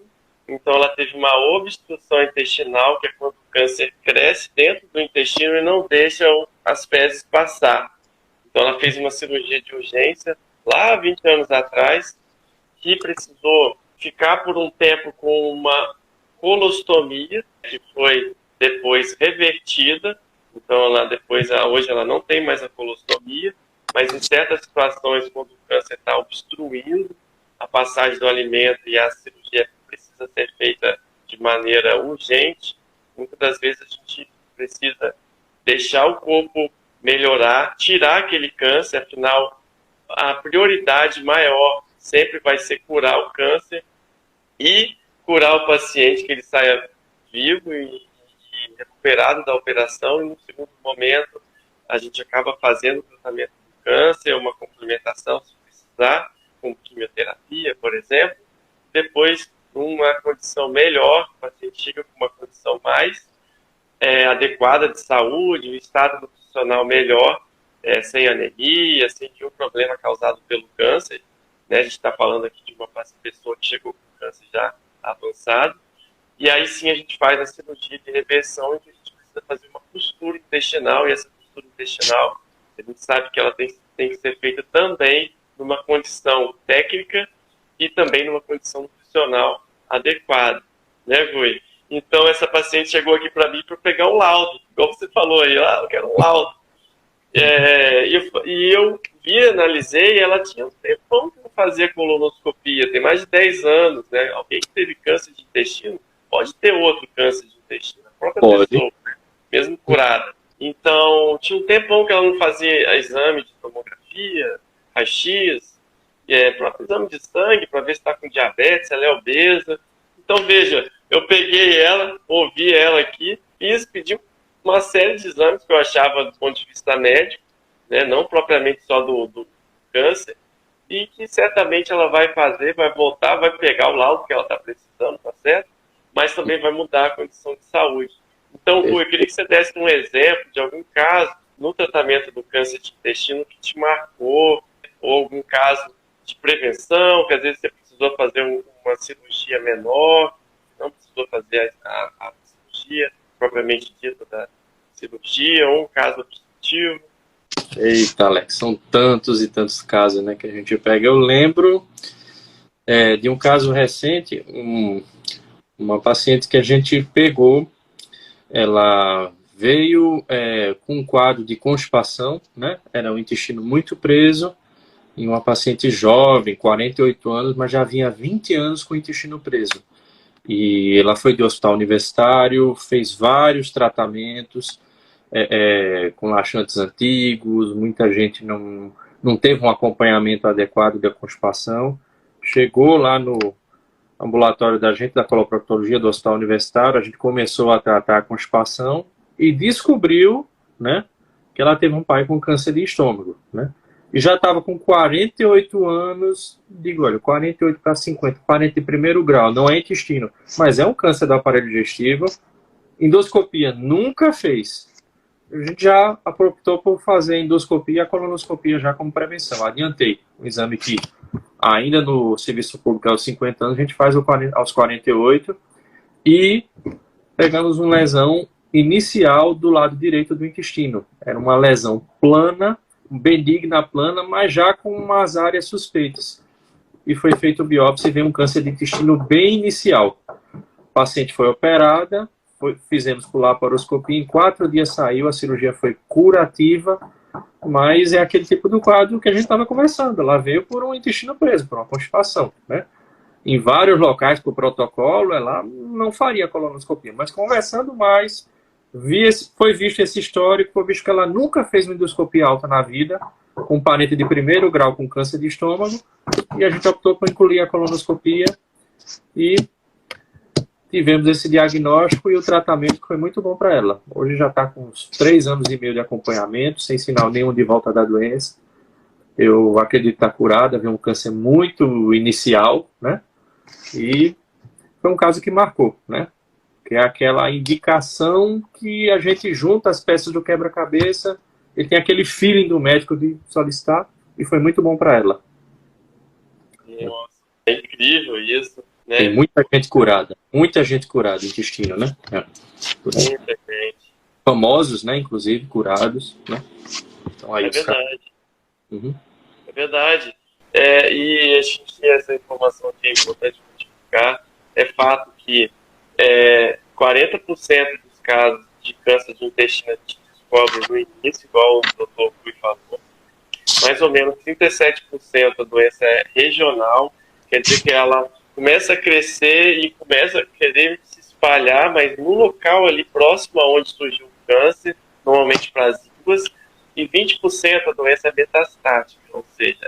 [SPEAKER 3] então ela teve uma obstrução intestinal, que é quando o câncer cresce dentro do intestino e não deixa as fezes passar. Então ela fez uma cirurgia de urgência lá há 20 anos atrás, que precisou ficar por um tempo com uma colostomia, que foi depois revertida. Então hoje ela não tem mais a colostomia, mas em certas situações, quando o câncer está obstruindo a passagem do alimento e a cirurgia precisa ser feita de maneira urgente, muitas das vezes a gente precisa deixar o corpo melhorar, tirar aquele câncer, afinal, a prioridade maior sempre vai ser curar o câncer e curar o paciente, que ele saia vivo e recuperado da operação, e no segundo momento, a gente acaba fazendo o tratamento do câncer, uma complementação, se precisar, com quimioterapia, por exemplo. Depois, numa condição melhor, o paciente chega com uma condição mais adequada de saúde, um estado nutricional melhor, sem anemia, sem nenhum problema causado pelo câncer. Né? A gente está falando aqui de uma pessoa que chegou com câncer já avançado. E aí sim a gente faz a cirurgia de reversão, em que a gente precisa fazer uma costura intestinal, e essa costura intestinal, a gente sabe que ela tem que ser feita também numa condição técnica e também numa condição nutricional adequada, né, Gui? Então essa paciente chegou aqui para mim para pegar um laudo, igual você falou aí, eu quero um laudo. E eu analisei, ela tinha um tempão que não fazia colonoscopia, tem mais de 10 anos, né? Alguém que teve câncer de intestino pode ter outro câncer de intestino, a própria pessoa, mesmo curada. Então, tinha um tempão que ela não fazia exame de tomografia, raio-x, próprio exame de sangue para ver se está com diabetes, se ela é obesa. Então, veja, eu peguei ela, ouvi ela aqui, pedi uma série de exames que eu achava do ponto de vista médico, né, não propriamente só do câncer, e que certamente ela vai fazer, vai voltar, vai pegar o laudo que ela está precisando, tá certo? Mas também vai mudar a condição de saúde. Então, eu queria que você desse um exemplo de algum caso no tratamento do câncer de intestino que te marcou, ou algum caso de prevenção, que às vezes você precisou fazer uma cirurgia menor, não precisou fazer a cirurgia propriamente dita da cirurgia, ou um caso obstrutivo.
[SPEAKER 2] Eita, Alex, são tantos e tantos casos, né, que a gente pega. Eu lembro de um caso recente, uma paciente que a gente pegou, ela veio com um quadro de constipação, né, era um intestino muito preso, em uma paciente jovem, 48 anos, mas já vinha 20 anos com o intestino preso. E ela foi de hospital universitário, fez vários tratamentos com laxantes antigos, muita gente não teve um acompanhamento adequado da constipação. Chegou lá no ambulatório da gente, da coloproctologia do hospital universitário, a gente começou a tratar a constipação e descobriu, né, que ela teve um pai com câncer de estômago, né? E já estava com 48 anos, digo, olha, 48 para 50, 40 de primeiro grau, não é intestino, mas é um câncer do aparelho digestivo. Endoscopia nunca fez. A gente já optou por fazer a endoscopia e a colonoscopia já como prevenção. Adiantei um exame que ainda no serviço público aos 50 anos, a gente faz aos 48 e pegamos uma lesão inicial do lado direito do intestino. Era uma lesão plana, benigna plana, mas já com umas áreas suspeitas. E foi feito biópsia e veio um câncer de intestino bem inicial. A paciente foi operada, fizemos por laparoscopia, em 4 dias saiu, a cirurgia foi curativa, mas é aquele tipo do quadro que a gente estava conversando. Ela veio por um intestino preso, por uma constipação, né? Em vários locais, por protocolo, ela não faria colonoscopia, mas conversando mais, foi visto esse histórico, foi visto que ela nunca fez uma endoscopia alta na vida, com um parente de primeiro grau com câncer de estômago, e a gente optou por incluir a colonoscopia e tivemos esse diagnóstico e o tratamento que foi muito bom para ela. Hoje já está com uns 3 anos e meio de acompanhamento, sem sinal nenhum de volta da doença. Eu acredito que está curada, viu um câncer muito inicial, né? E foi um caso que marcou, né? Que é aquela indicação que a gente junta as peças do quebra-cabeça, ele tem aquele feeling do médico de solicitar, e foi muito bom para ela.
[SPEAKER 3] Nossa, é incrível isso. Né?
[SPEAKER 2] Tem muita gente curada, intestino, né?
[SPEAKER 3] Muita gente.
[SPEAKER 2] Famosos, né? Inclusive, curados, né? Então, aí
[SPEAKER 3] é verdade.
[SPEAKER 2] Uhum.
[SPEAKER 3] É verdade. E a gente tem essa informação que é importante notificar. É fato que 40% dos casos de câncer de intestino a gente descobre no início, igual o doutor Rui falou. Mais ou menos 37% da doença é regional, quer dizer que ela começa a crescer e começa a querer se espalhar, mas no local ali próximo aonde surgiu o câncer, normalmente para as línguas, e 20% da doença é metastática, ou seja,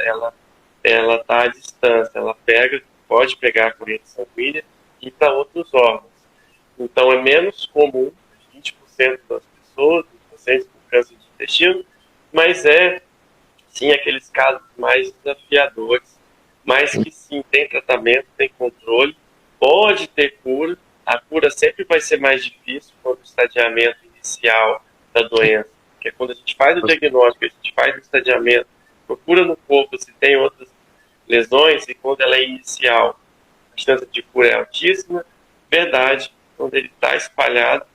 [SPEAKER 3] ela está à distância, ela pode pegar a corrente sanguínea e ir para outros órgãos. Então é menos comum, 20% das pessoas, dos pacientes com câncer de intestino, mas sim, aqueles casos mais desafiadores, mas que sim, tem tratamento, tem controle, pode ter cura. A cura sempre vai ser mais difícil quando o estadiamento inicial da doença, que é quando a gente faz o diagnóstico, a gente faz o estadiamento, procura no corpo se tem outras lesões, e quando ela é inicial, a chance de cura é altíssima. Verdade, quando ele está espalhado,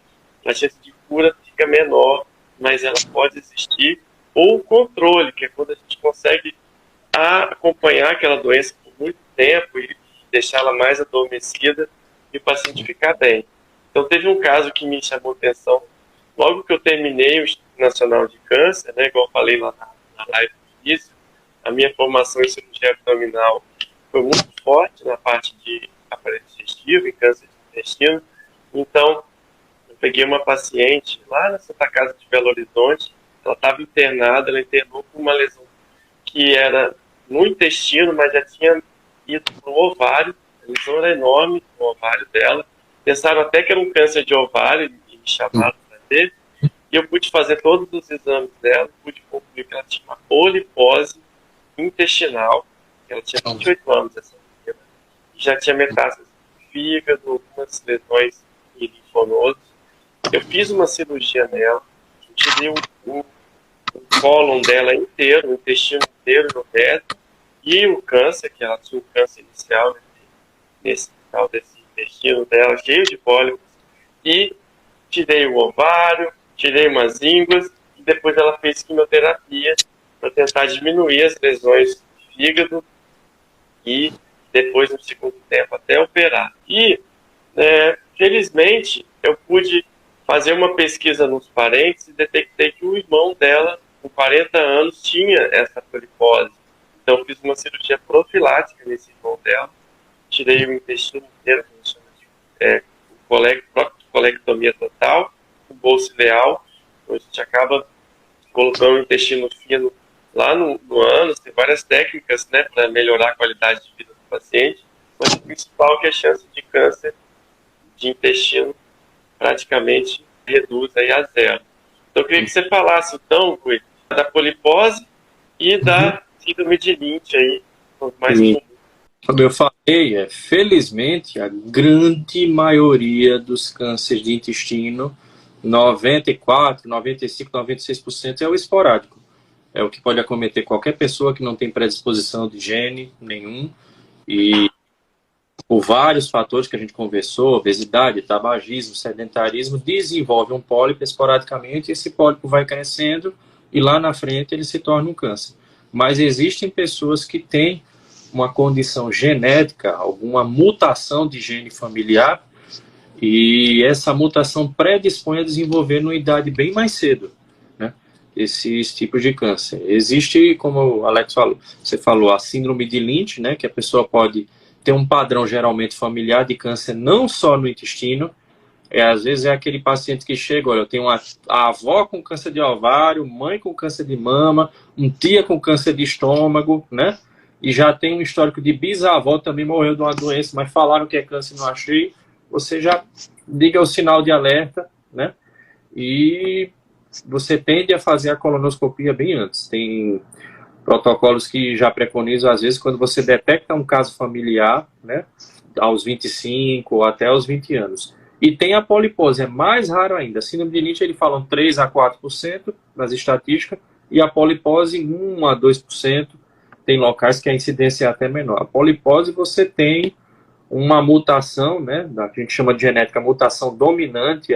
[SPEAKER 3] a chance de cura fica menor, mas ela pode existir. Ou o controle, que é quando a gente consegue acompanhar aquela doença por muito tempo e deixá-la mais adormecida e o paciente ficar bem. Então, teve um caso que me chamou a atenção. Logo que eu terminei o Instituto Nacional de Câncer, né, igual eu falei lá na live do início, a minha formação em cirurgia abdominal foi muito forte na parte de aparelho digestivo e câncer de intestino. Então, eu peguei uma paciente lá na Santa Casa de Belo Horizonte, ela estava internada, ela internou com uma lesão que era no intestino, mas já tinha ido para o ovário. A lesão era enorme no ovário dela. Pensaram até que era um câncer de ovário e me chamaram para ver. E eu pude fazer todos os exames dela, pude concluir que ela tinha uma polipose intestinal. Ela tinha 28 anos, essa menina, e já tinha metástases no fígado, algumas lesões em linfonodos. Eu fiz uma cirurgia nela, tirei o cólon dela inteiro, o intestino inteiro no reto, e o câncer, que ela tinha um câncer inicial nesse tal desse intestino dela, cheio de pólipos, e tirei o ovário, tirei umas ínguas, e depois ela fez quimioterapia para tentar diminuir as lesões do fígado, e depois, no segundo tempo, até operar. E, felizmente, eu pude fazer uma pesquisa nos parentes e detectei que o irmão dela, com 40 anos, tinha essa polipose. Então, eu fiz uma cirurgia profilática nesse irmão dela, tirei o intestino inteiro, que a gente chama de colectomia total, o bolso ideal. Então, a gente acaba colocando o intestino fino lá no ânus. Tem várias técnicas, né, para melhorar a qualidade de vida do paciente, mas o principal é que a chance de câncer de intestino praticamente reduz aí a zero. Então, eu queria que você falasse, então, Gui, da polipose e da síndrome de Lynch aí, mais comum.
[SPEAKER 2] Como eu falei, felizmente, a grande maioria dos cânceres de intestino, 94, 95, 96% é o esporádico. É o que pode acometer qualquer pessoa que não tem predisposição de gene nenhum, e por vários fatores que a gente conversou, obesidade, tabagismo, sedentarismo, desenvolve um pólipo esporadicamente, e esse pólipo vai crescendo e lá na frente ele se torna um câncer. Mas existem pessoas que têm uma condição genética, alguma mutação de gene familiar, e essa mutação predispõe a desenvolver numa idade bem mais cedo, né, esses tipos de câncer. Existe, como o Alex falou, você falou, a síndrome de Lynch, né, que a pessoa pode ter um padrão geralmente familiar de câncer não só no intestino. Às vezes é aquele paciente que chega, olha, eu tenho a avó com câncer de ovário, mãe com câncer de mama, um tia com câncer de estômago, né? E já tem um histórico de bisavó, também morreu de uma doença, mas falaram que é câncer e não achei. Você já liga o sinal de alerta, né? E você tende a fazer a colonoscopia bem antes. Tem protocolos que já preconizam, às vezes, quando você detecta um caso familiar, né, aos 25 ou até aos 20 anos. E tem a polipose, é mais raro ainda. A síndrome de Lynch, eles falam 3 a 4% nas estatísticas, e a polipose 1 a 2%. Tem locais que a incidência é até menor. A polipose, você tem uma mutação, né, que a gente chama de genética mutação dominante,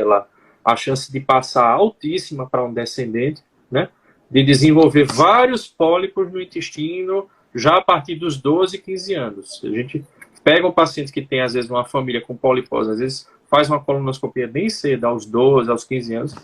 [SPEAKER 2] a chance de passar altíssima para um descendente, né, de desenvolver vários pólipos no intestino já a partir dos 12, 15 anos. A gente pega um paciente que tem, às vezes, uma família com polipose, às vezes faz uma colonoscopia bem cedo, aos 12, aos 15 anos.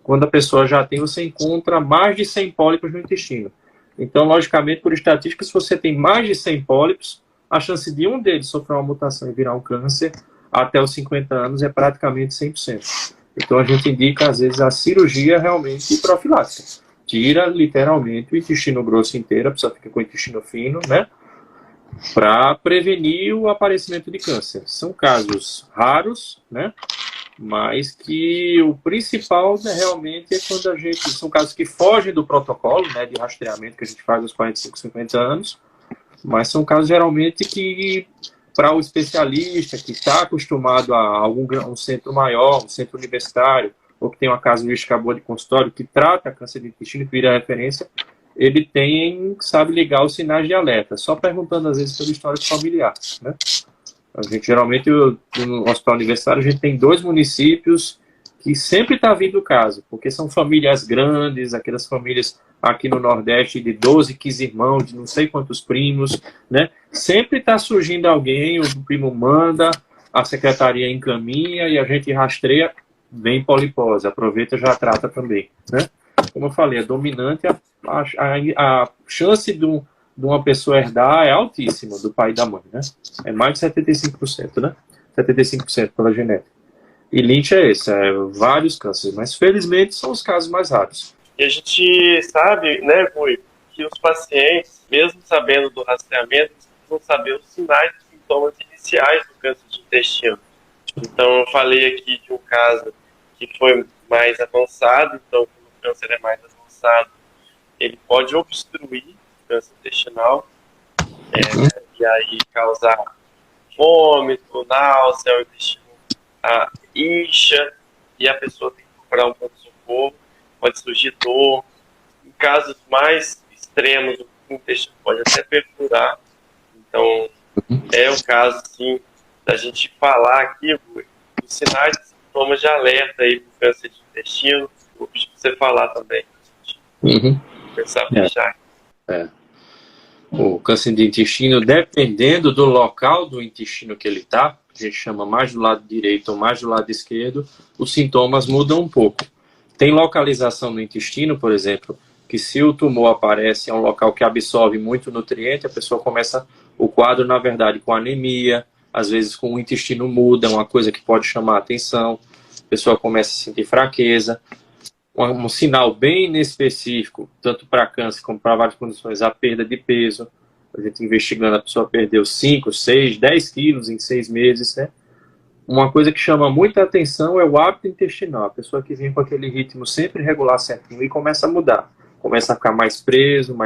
[SPEAKER 2] Quando a pessoa já tem, você encontra mais de 100 pólipos no intestino. Então, logicamente, por estatística, se você tem mais de 100 pólipos, a chance de um deles sofrer uma mutação e virar um câncer até os 50 anos é praticamente 100%. Então, a gente indica, às vezes, a cirurgia realmente profilática. Tira, literalmente, o intestino grosso inteiro, a pessoa fica com o intestino fino, né? Para prevenir o aparecimento de câncer. São casos raros, né? mas que o principal, né, realmente é quando são casos que fogem do protocolo, né, de rastreamento que a gente faz aos 45, 50 anos, mas são casos geralmente que, para o especialista que está acostumado a um centro maior, um centro universitário, ou que tem uma casuística boa de consultório, que trata câncer de intestino, que vira referência, ele sabe ligar os sinais de alerta, só perguntando às vezes pelo histórico familiar, né? A gente, geralmente, no hospital universitário, a gente tem 2 municípios que sempre está vindo o caso, porque são famílias grandes, aquelas famílias aqui no Nordeste de 12, 15 irmãos, de não sei quantos primos, né? Sempre está surgindo alguém, o primo manda, a secretaria encaminha e a gente rastreia, vem polipose, aproveita e já trata também, né? Como eu falei, é dominante, a chance de uma pessoa herdar é altíssima, do pai e da mãe, né? É mais de 75%, né? 75% pela genética. E Lynch é esse, vários cânceres, mas felizmente são os casos mais raros.
[SPEAKER 3] E a gente sabe, né, Rui, que os pacientes, mesmo sabendo do rastreamento, precisam saber os sinais e sintomas iniciais do câncer de intestino. Então, eu falei aqui de um caso que foi mais avançado, então, quando o câncer é mais avançado, ele pode obstruir o câncer intestinal, e aí causar vômito, náusea, o intestino incha, e a pessoa tem que procurar um pronto-socorro, pode surgir dor. Em casos mais extremos, o intestino pode até perfurar. Então, é o caso, sim, da gente falar aqui dos sinais e sintomas de alerta aí do câncer de intestino. Vou pedir para você falar também, pra gente começar a fechar.
[SPEAKER 2] O câncer de intestino, dependendo do local do intestino que ele está, a gente chama mais do lado direito ou mais do lado esquerdo, os sintomas mudam um pouco. Tem localização no intestino, por exemplo, que se o tumor aparece em um local que absorve muito nutriente, a pessoa começa o quadro, na verdade, com anemia, às vezes com o intestino muda, uma coisa que pode chamar a atenção, a pessoa começa a sentir fraqueza. Um sinal bem inespecífico, tanto para câncer como para várias condições, a perda de peso. A gente investigando, a pessoa perdeu 5, 6, 10 quilos em 6 meses, né? Uma coisa que chama muita atenção é o hábito intestinal. A pessoa que vem com aquele ritmo sempre regular certinho e começa a mudar. Começa a ficar mais preso,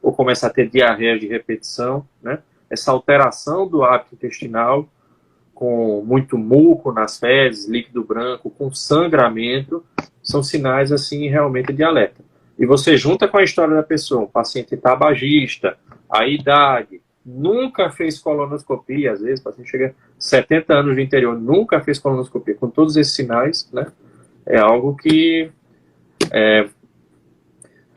[SPEAKER 2] ou começa a ter diarreia de repetição, né? Essa alteração do hábito intestinal, com muito muco nas fezes, líquido branco, com sangramento, são sinais, assim, realmente de alerta. E você junta com a história da pessoa, um paciente tabagista, a idade, nunca fez colonoscopia, às vezes o paciente chega a 70 anos de interior, nunca fez colonoscopia, com todos esses sinais, né? É algo que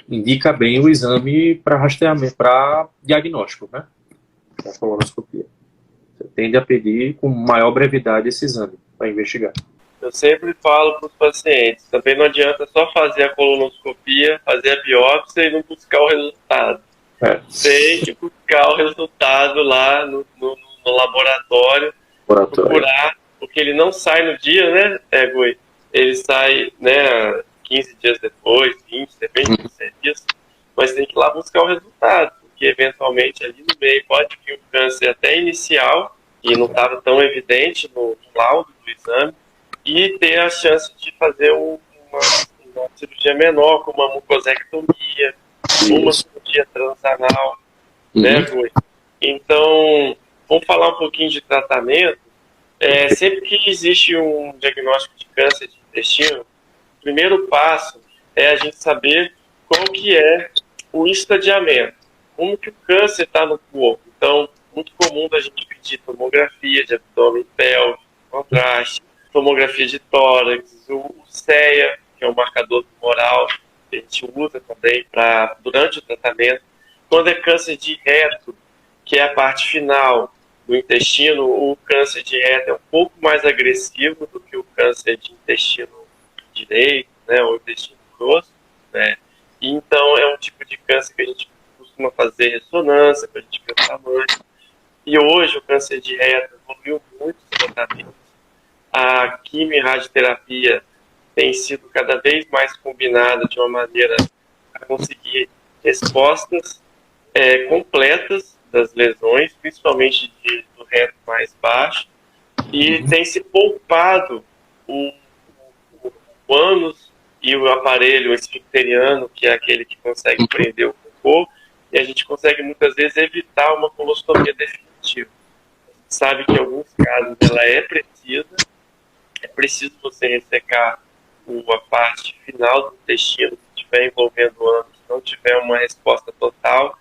[SPEAKER 2] indica bem o exame para rastreamento, para diagnóstico, né? A colonoscopia. Você tende a pedir com maior brevidade esse exame para investigar.
[SPEAKER 3] Eu sempre falo para os pacientes, também não adianta só fazer a colonoscopia, fazer a biópsia e não buscar o resultado. Tem que buscar o resultado lá no laboratório, procurar, porque ele não sai no dia, né, Gui? Ele sai, né, 15 dias depois, 20, depende do serviço, mas tem que ir lá buscar o resultado, porque eventualmente ali no meio pode vir um câncer até inicial, e não estava tão evidente no laudo do exame, e ter a chance de fazer uma cirurgia menor, como uma mucosectomia, uma cirurgia transanal, né, Rui? Então, vamos falar um pouquinho de tratamento. Sempre que existe um diagnóstico de câncer de intestino, o primeiro passo é a gente saber qual que é o estadiamento, como que o câncer está no corpo. Então, muito comum da gente pedir tomografia de abdômen pélvico, contraste, tomografia de tórax, o CEA, que é um marcador tumoral, que a gente usa também durante o tratamento. Quando é câncer de reto, que é a parte final do intestino, o câncer de reto é um pouco mais agressivo do que o câncer de intestino direito, né, ou intestino grosso, né? E então é um tipo de câncer que a gente costuma fazer ressonância para a gente ver o tamanho. E hoje o câncer de reto evoluiu muito os tratamentos. A quimio-radioterapia tem sido cada vez mais combinada de uma maneira a conseguir respostas completas das lesões, principalmente do reto mais baixo, e tem se poupado o, o ânus e o aparelho esfincteriano, que é aquele que consegue prender o cocô, e a gente consegue muitas vezes evitar uma colostomia definitiva. Sabe que em alguns casos ela é preciso você ressecar a parte final do intestino, se estiver envolvendo o ânus, se não tiver uma resposta total,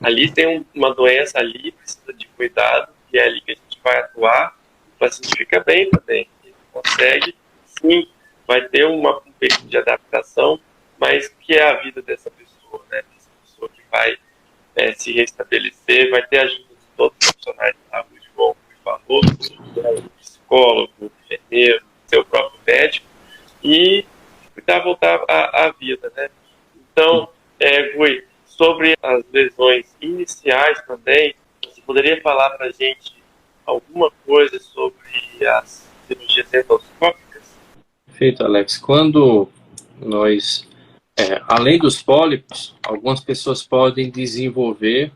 [SPEAKER 3] ali tem uma doença, ali precisa de cuidado, e é ali que a gente vai atuar. O paciente fica bem também, ele consegue, sim, vai ter um período de adaptação, mas que é a vida dessa pessoa, né? Essa pessoa que vai se restabelecer, vai ter a ajuda de todos os profissionais de saúde, como o falou, o psicólogo, o enfermeiro, seu próprio médico, e tentar voltar à vida, né? Então, Gui, sobre as lesões iniciais também, você poderia falar para a gente alguma coisa sobre as cirurgias endoscópicas?
[SPEAKER 2] Perfeito, Alex. Quando nós, além dos pólipos, algumas pessoas podem desenvolver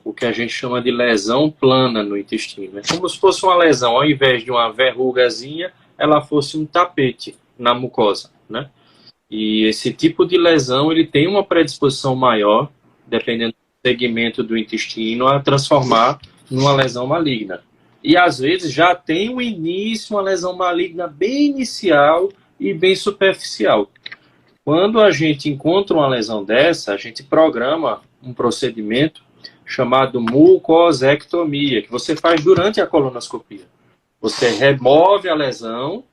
[SPEAKER 2] o que a gente chama de lesão plana no intestino. É como se fosse uma lesão, ao invés de uma verrugazinha, ela fosse um tapete na mucosa, né? E esse tipo de lesão, ele tem uma predisposição maior, dependendo do segmento do intestino, a transformar numa lesão maligna. E às vezes já tem um início, uma lesão maligna bem inicial e bem superficial. Quando a gente encontra uma lesão dessa, a gente programa um procedimento chamado mucosectomia, que você faz durante a colonoscopia. Você remove a lesão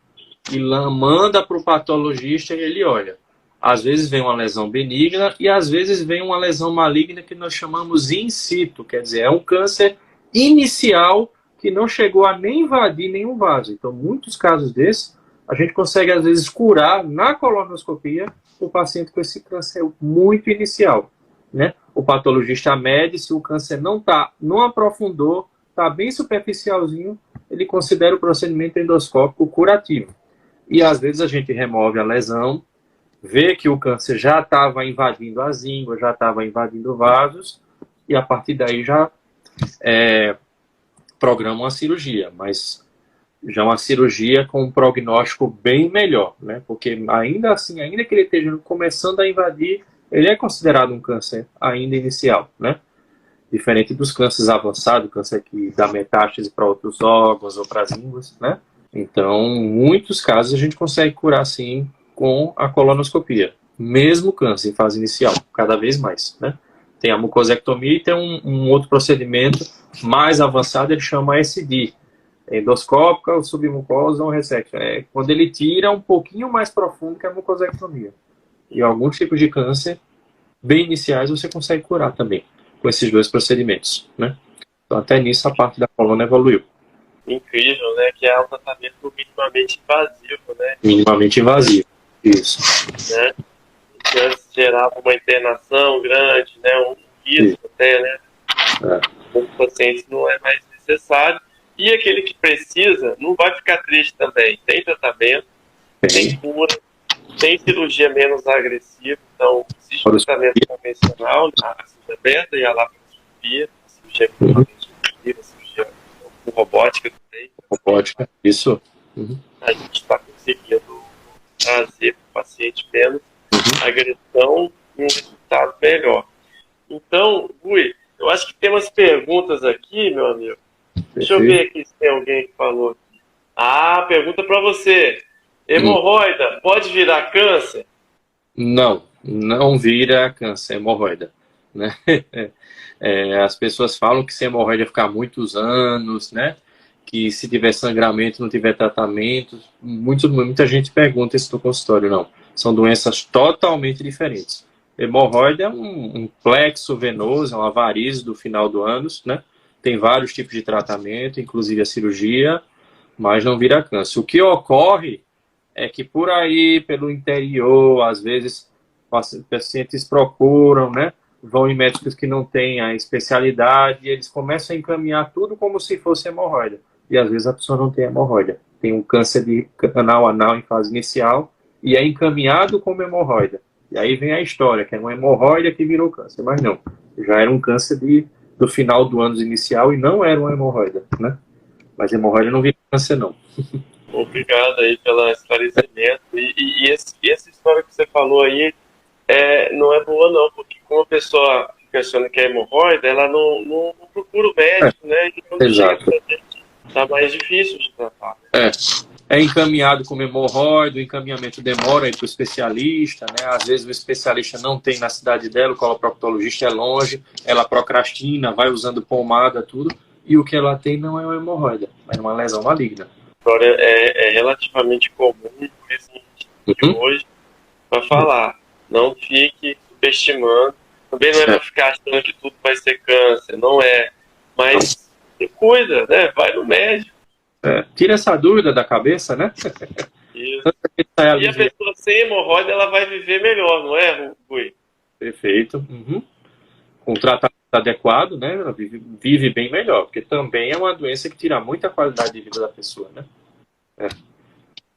[SPEAKER 2] e manda para o patologista e ele olha. Às vezes vem uma lesão benigna e às vezes vem uma lesão maligna que nós chamamos in situ, quer dizer, é um câncer inicial que não chegou a nem invadir nenhum vaso. Então, muitos casos desses, a gente consegue às vezes curar na colonoscopia o paciente com esse câncer muito inicial, né? O patologista mede, se o câncer não aprofundou, está bem superficialzinho, ele considera o procedimento endoscópico curativo. E às vezes a gente remove a lesão, vê que o câncer já estava invadindo as ínguas, já estava invadindo vasos, e a partir daí já programa uma cirurgia, mas já uma cirurgia com um prognóstico bem melhor, né? Porque ainda assim, ainda que ele esteja começando a invadir, ele é considerado um câncer ainda inicial, né? Diferente dos cânceres avançados, câncer que dá metástase para outros órgãos ou para as ínguas, né? Então, em muitos casos a gente consegue curar sim com a colonoscopia, mesmo câncer em fase inicial, cada vez mais, né? Tem a mucosectomia e tem um outro procedimento mais avançado, ele chama SD, endoscópica, ou submucosa ou resection. É quando ele tira um pouquinho mais profundo que a mucosectomia. E alguns tipos de câncer bem iniciais você consegue curar também com esses dois procedimentos, né? Então até nisso a parte da coluna evoluiu.
[SPEAKER 3] Incrível, né? Que é um tratamento minimamente invasivo, né?
[SPEAKER 2] Minimamente invasivo, isso.
[SPEAKER 3] Né? Que antes gerava uma internação grande, né? Um risco até, né? Com pacientes não é mais necessário. E aquele que precisa não vai ficar triste também. Tem tratamento, tem cura, tem cirurgia menos agressiva. Então, existe tratamento convencional, a cirurgia aberta e a laparoscopia, a cirurgia minimamente invasiva, a cirurgia com robótica também.
[SPEAKER 2] Robótica, isso.
[SPEAKER 3] A gente está conseguindo trazer para o paciente menos agressão e um resultado melhor. Então, Gui, eu acho que tem umas perguntas aqui, meu amigo. Deixa eu ver aqui se tem alguém que falou aqui. Ah, pergunta para você. Hemorroida pode virar câncer?
[SPEAKER 2] Não, não vira câncer, hemorroida, né? As pessoas falam que se a hemorroida ficar muitos anos, né? Que se tiver sangramento, não tiver tratamento. Muita gente pergunta isso no consultório, não. São doenças totalmente diferentes. Hemorroida é um plexo venoso, é uma varize do final do ânus, né? Tem vários tipos de tratamento, inclusive a cirurgia, mas não vira câncer. O que ocorre é que por aí, pelo interior, às vezes, pacientes procuram, né? Vão em médicos que não têm a especialidade e eles começam a encaminhar tudo como se fosse hemorroida. E às vezes a pessoa não tem hemorroida. Tem um câncer de canal anal em fase inicial e é encaminhado como hemorroida. E aí vem a história, que é uma hemorroida que virou câncer. Mas não, já era um câncer do final do ânus inicial e não era uma hemorroida, né? Mas hemorroida não vira câncer, não.
[SPEAKER 3] Obrigado aí pelo esclarecimento. E essa história que você falou aí não é boa não, porque como a pessoa fica achando que é hemorroida, ela não procura o médico, né? E quando
[SPEAKER 2] Exato.
[SPEAKER 3] chega pra gente, tá mais difícil de tratar.
[SPEAKER 2] É encaminhado como hemorroida, o encaminhamento demora aí para o especialista, né? Às vezes o especialista não tem na cidade dela, o coloproctologista é longe, ela procrastina, vai usando pomada, tudo, e o que ela tem não é uma hemorroida, é uma lesão maligna.
[SPEAKER 3] Agora é relativamente comum esse de hoje para falar. Não fique subestimando. Também não é para ficar achando que tudo vai ser câncer, não é. Mas se cuida, né? Vai no médico.
[SPEAKER 2] Tira essa dúvida da cabeça, né?
[SPEAKER 3] Isso. E a pessoa sem hemorroida, ela vai viver melhor, não é, Rui?
[SPEAKER 2] Perfeito. Com tratamento adequado, né? Ela vive bem melhor, porque também é uma doença que tira muita qualidade de vida da pessoa, né?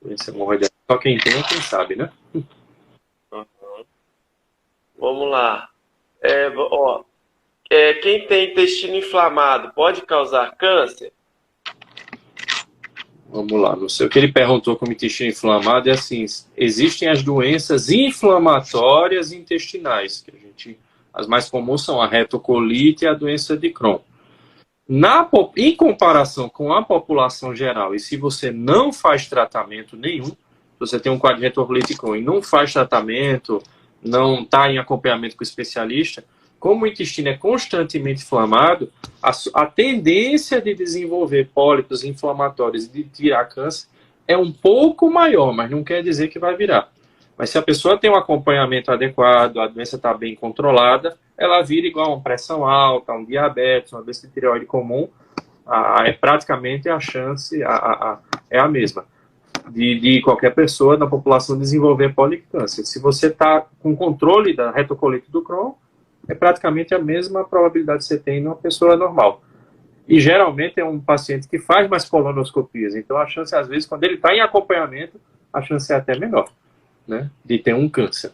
[SPEAKER 2] Doença hemorroida. Só quem tem, quem sabe, né?
[SPEAKER 3] Vamos lá. Quem tem intestino inflamado pode causar câncer?
[SPEAKER 2] Vamos lá, não sei o que ele perguntou como intestino inflamado, é assim, existem as doenças inflamatórias intestinais, que as mais comuns são a retocolite e a doença de Crohn. Em comparação com a população geral, e se você não faz tratamento nenhum, se você tem um quadro de retocolite Crohn e não faz tratamento, não está em acompanhamento com o especialista, como o intestino é constantemente inflamado, a tendência de desenvolver pólipos inflamatórios e de tirar câncer é um pouco maior, mas não quer dizer que vai virar. Mas se a pessoa tem um acompanhamento adequado, a doença está bem controlada, ela vira igual a uma pressão alta, um diabetes, uma doença de tireoide comum, praticamente a chance é a mesma de qualquer pessoa da população desenvolver policâncer. Se você está com controle da retocolite do Crohn, é praticamente a mesma probabilidade que você tem numa pessoa normal. E geralmente é um paciente que faz mais colonoscopias, então a chance, às vezes, quando ele está em acompanhamento, a chance é até menor, né, de ter um câncer.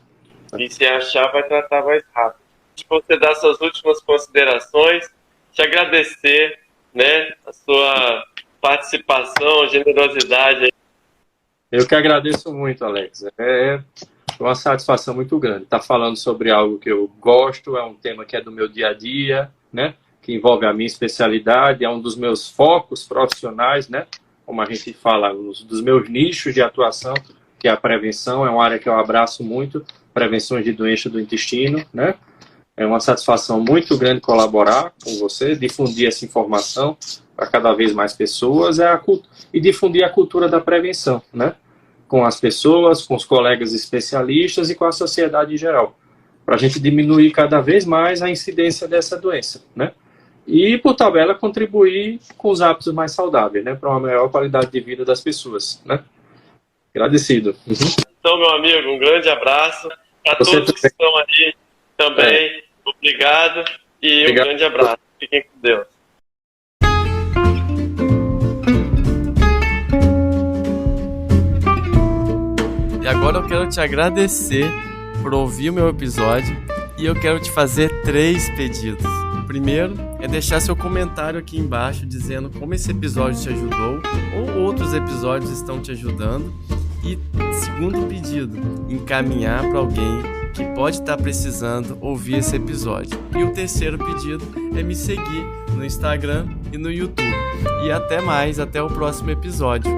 [SPEAKER 3] E se achar, vai tratar mais rápido. Se você dar suas últimas considerações, te agradecer, né, a sua participação, generosidade.
[SPEAKER 2] Eu que agradeço muito, Alex. É uma satisfação muito grande estar falando sobre algo que eu gosto, é um tema que é do meu dia a dia, né? Que envolve a minha especialidade, é um dos meus focos profissionais, né? Como a gente fala, dos meus nichos de atuação, que é a prevenção, é uma área que eu abraço muito, prevenções de doença do intestino, né? É uma satisfação muito grande colaborar com você, difundir essa informação para cada vez mais pessoas e difundir a cultura da prevenção, né? Com as pessoas, com os colegas especialistas e com a sociedade em geral, para a gente diminuir cada vez mais a incidência dessa doença, né? E, por tabela, contribuir com os hábitos mais saudáveis, né? Para uma maior qualidade de vida das pessoas, né? Agradecido.
[SPEAKER 3] Então, meu amigo, um grande abraço. A todos que estão aí também, obrigado e um grande abraço. Fiquem com Deus.
[SPEAKER 1] E agora eu quero te agradecer por ouvir o meu episódio e eu quero te fazer 3 pedidos. O primeiro é deixar seu comentário aqui embaixo dizendo como esse episódio te ajudou ou outros episódios estão te ajudando. E segundo pedido, encaminhar para alguém que pode estar precisando ouvir esse episódio. E o terceiro pedido é me seguir no Instagram e no YouTube. E até mais, até o próximo episódio.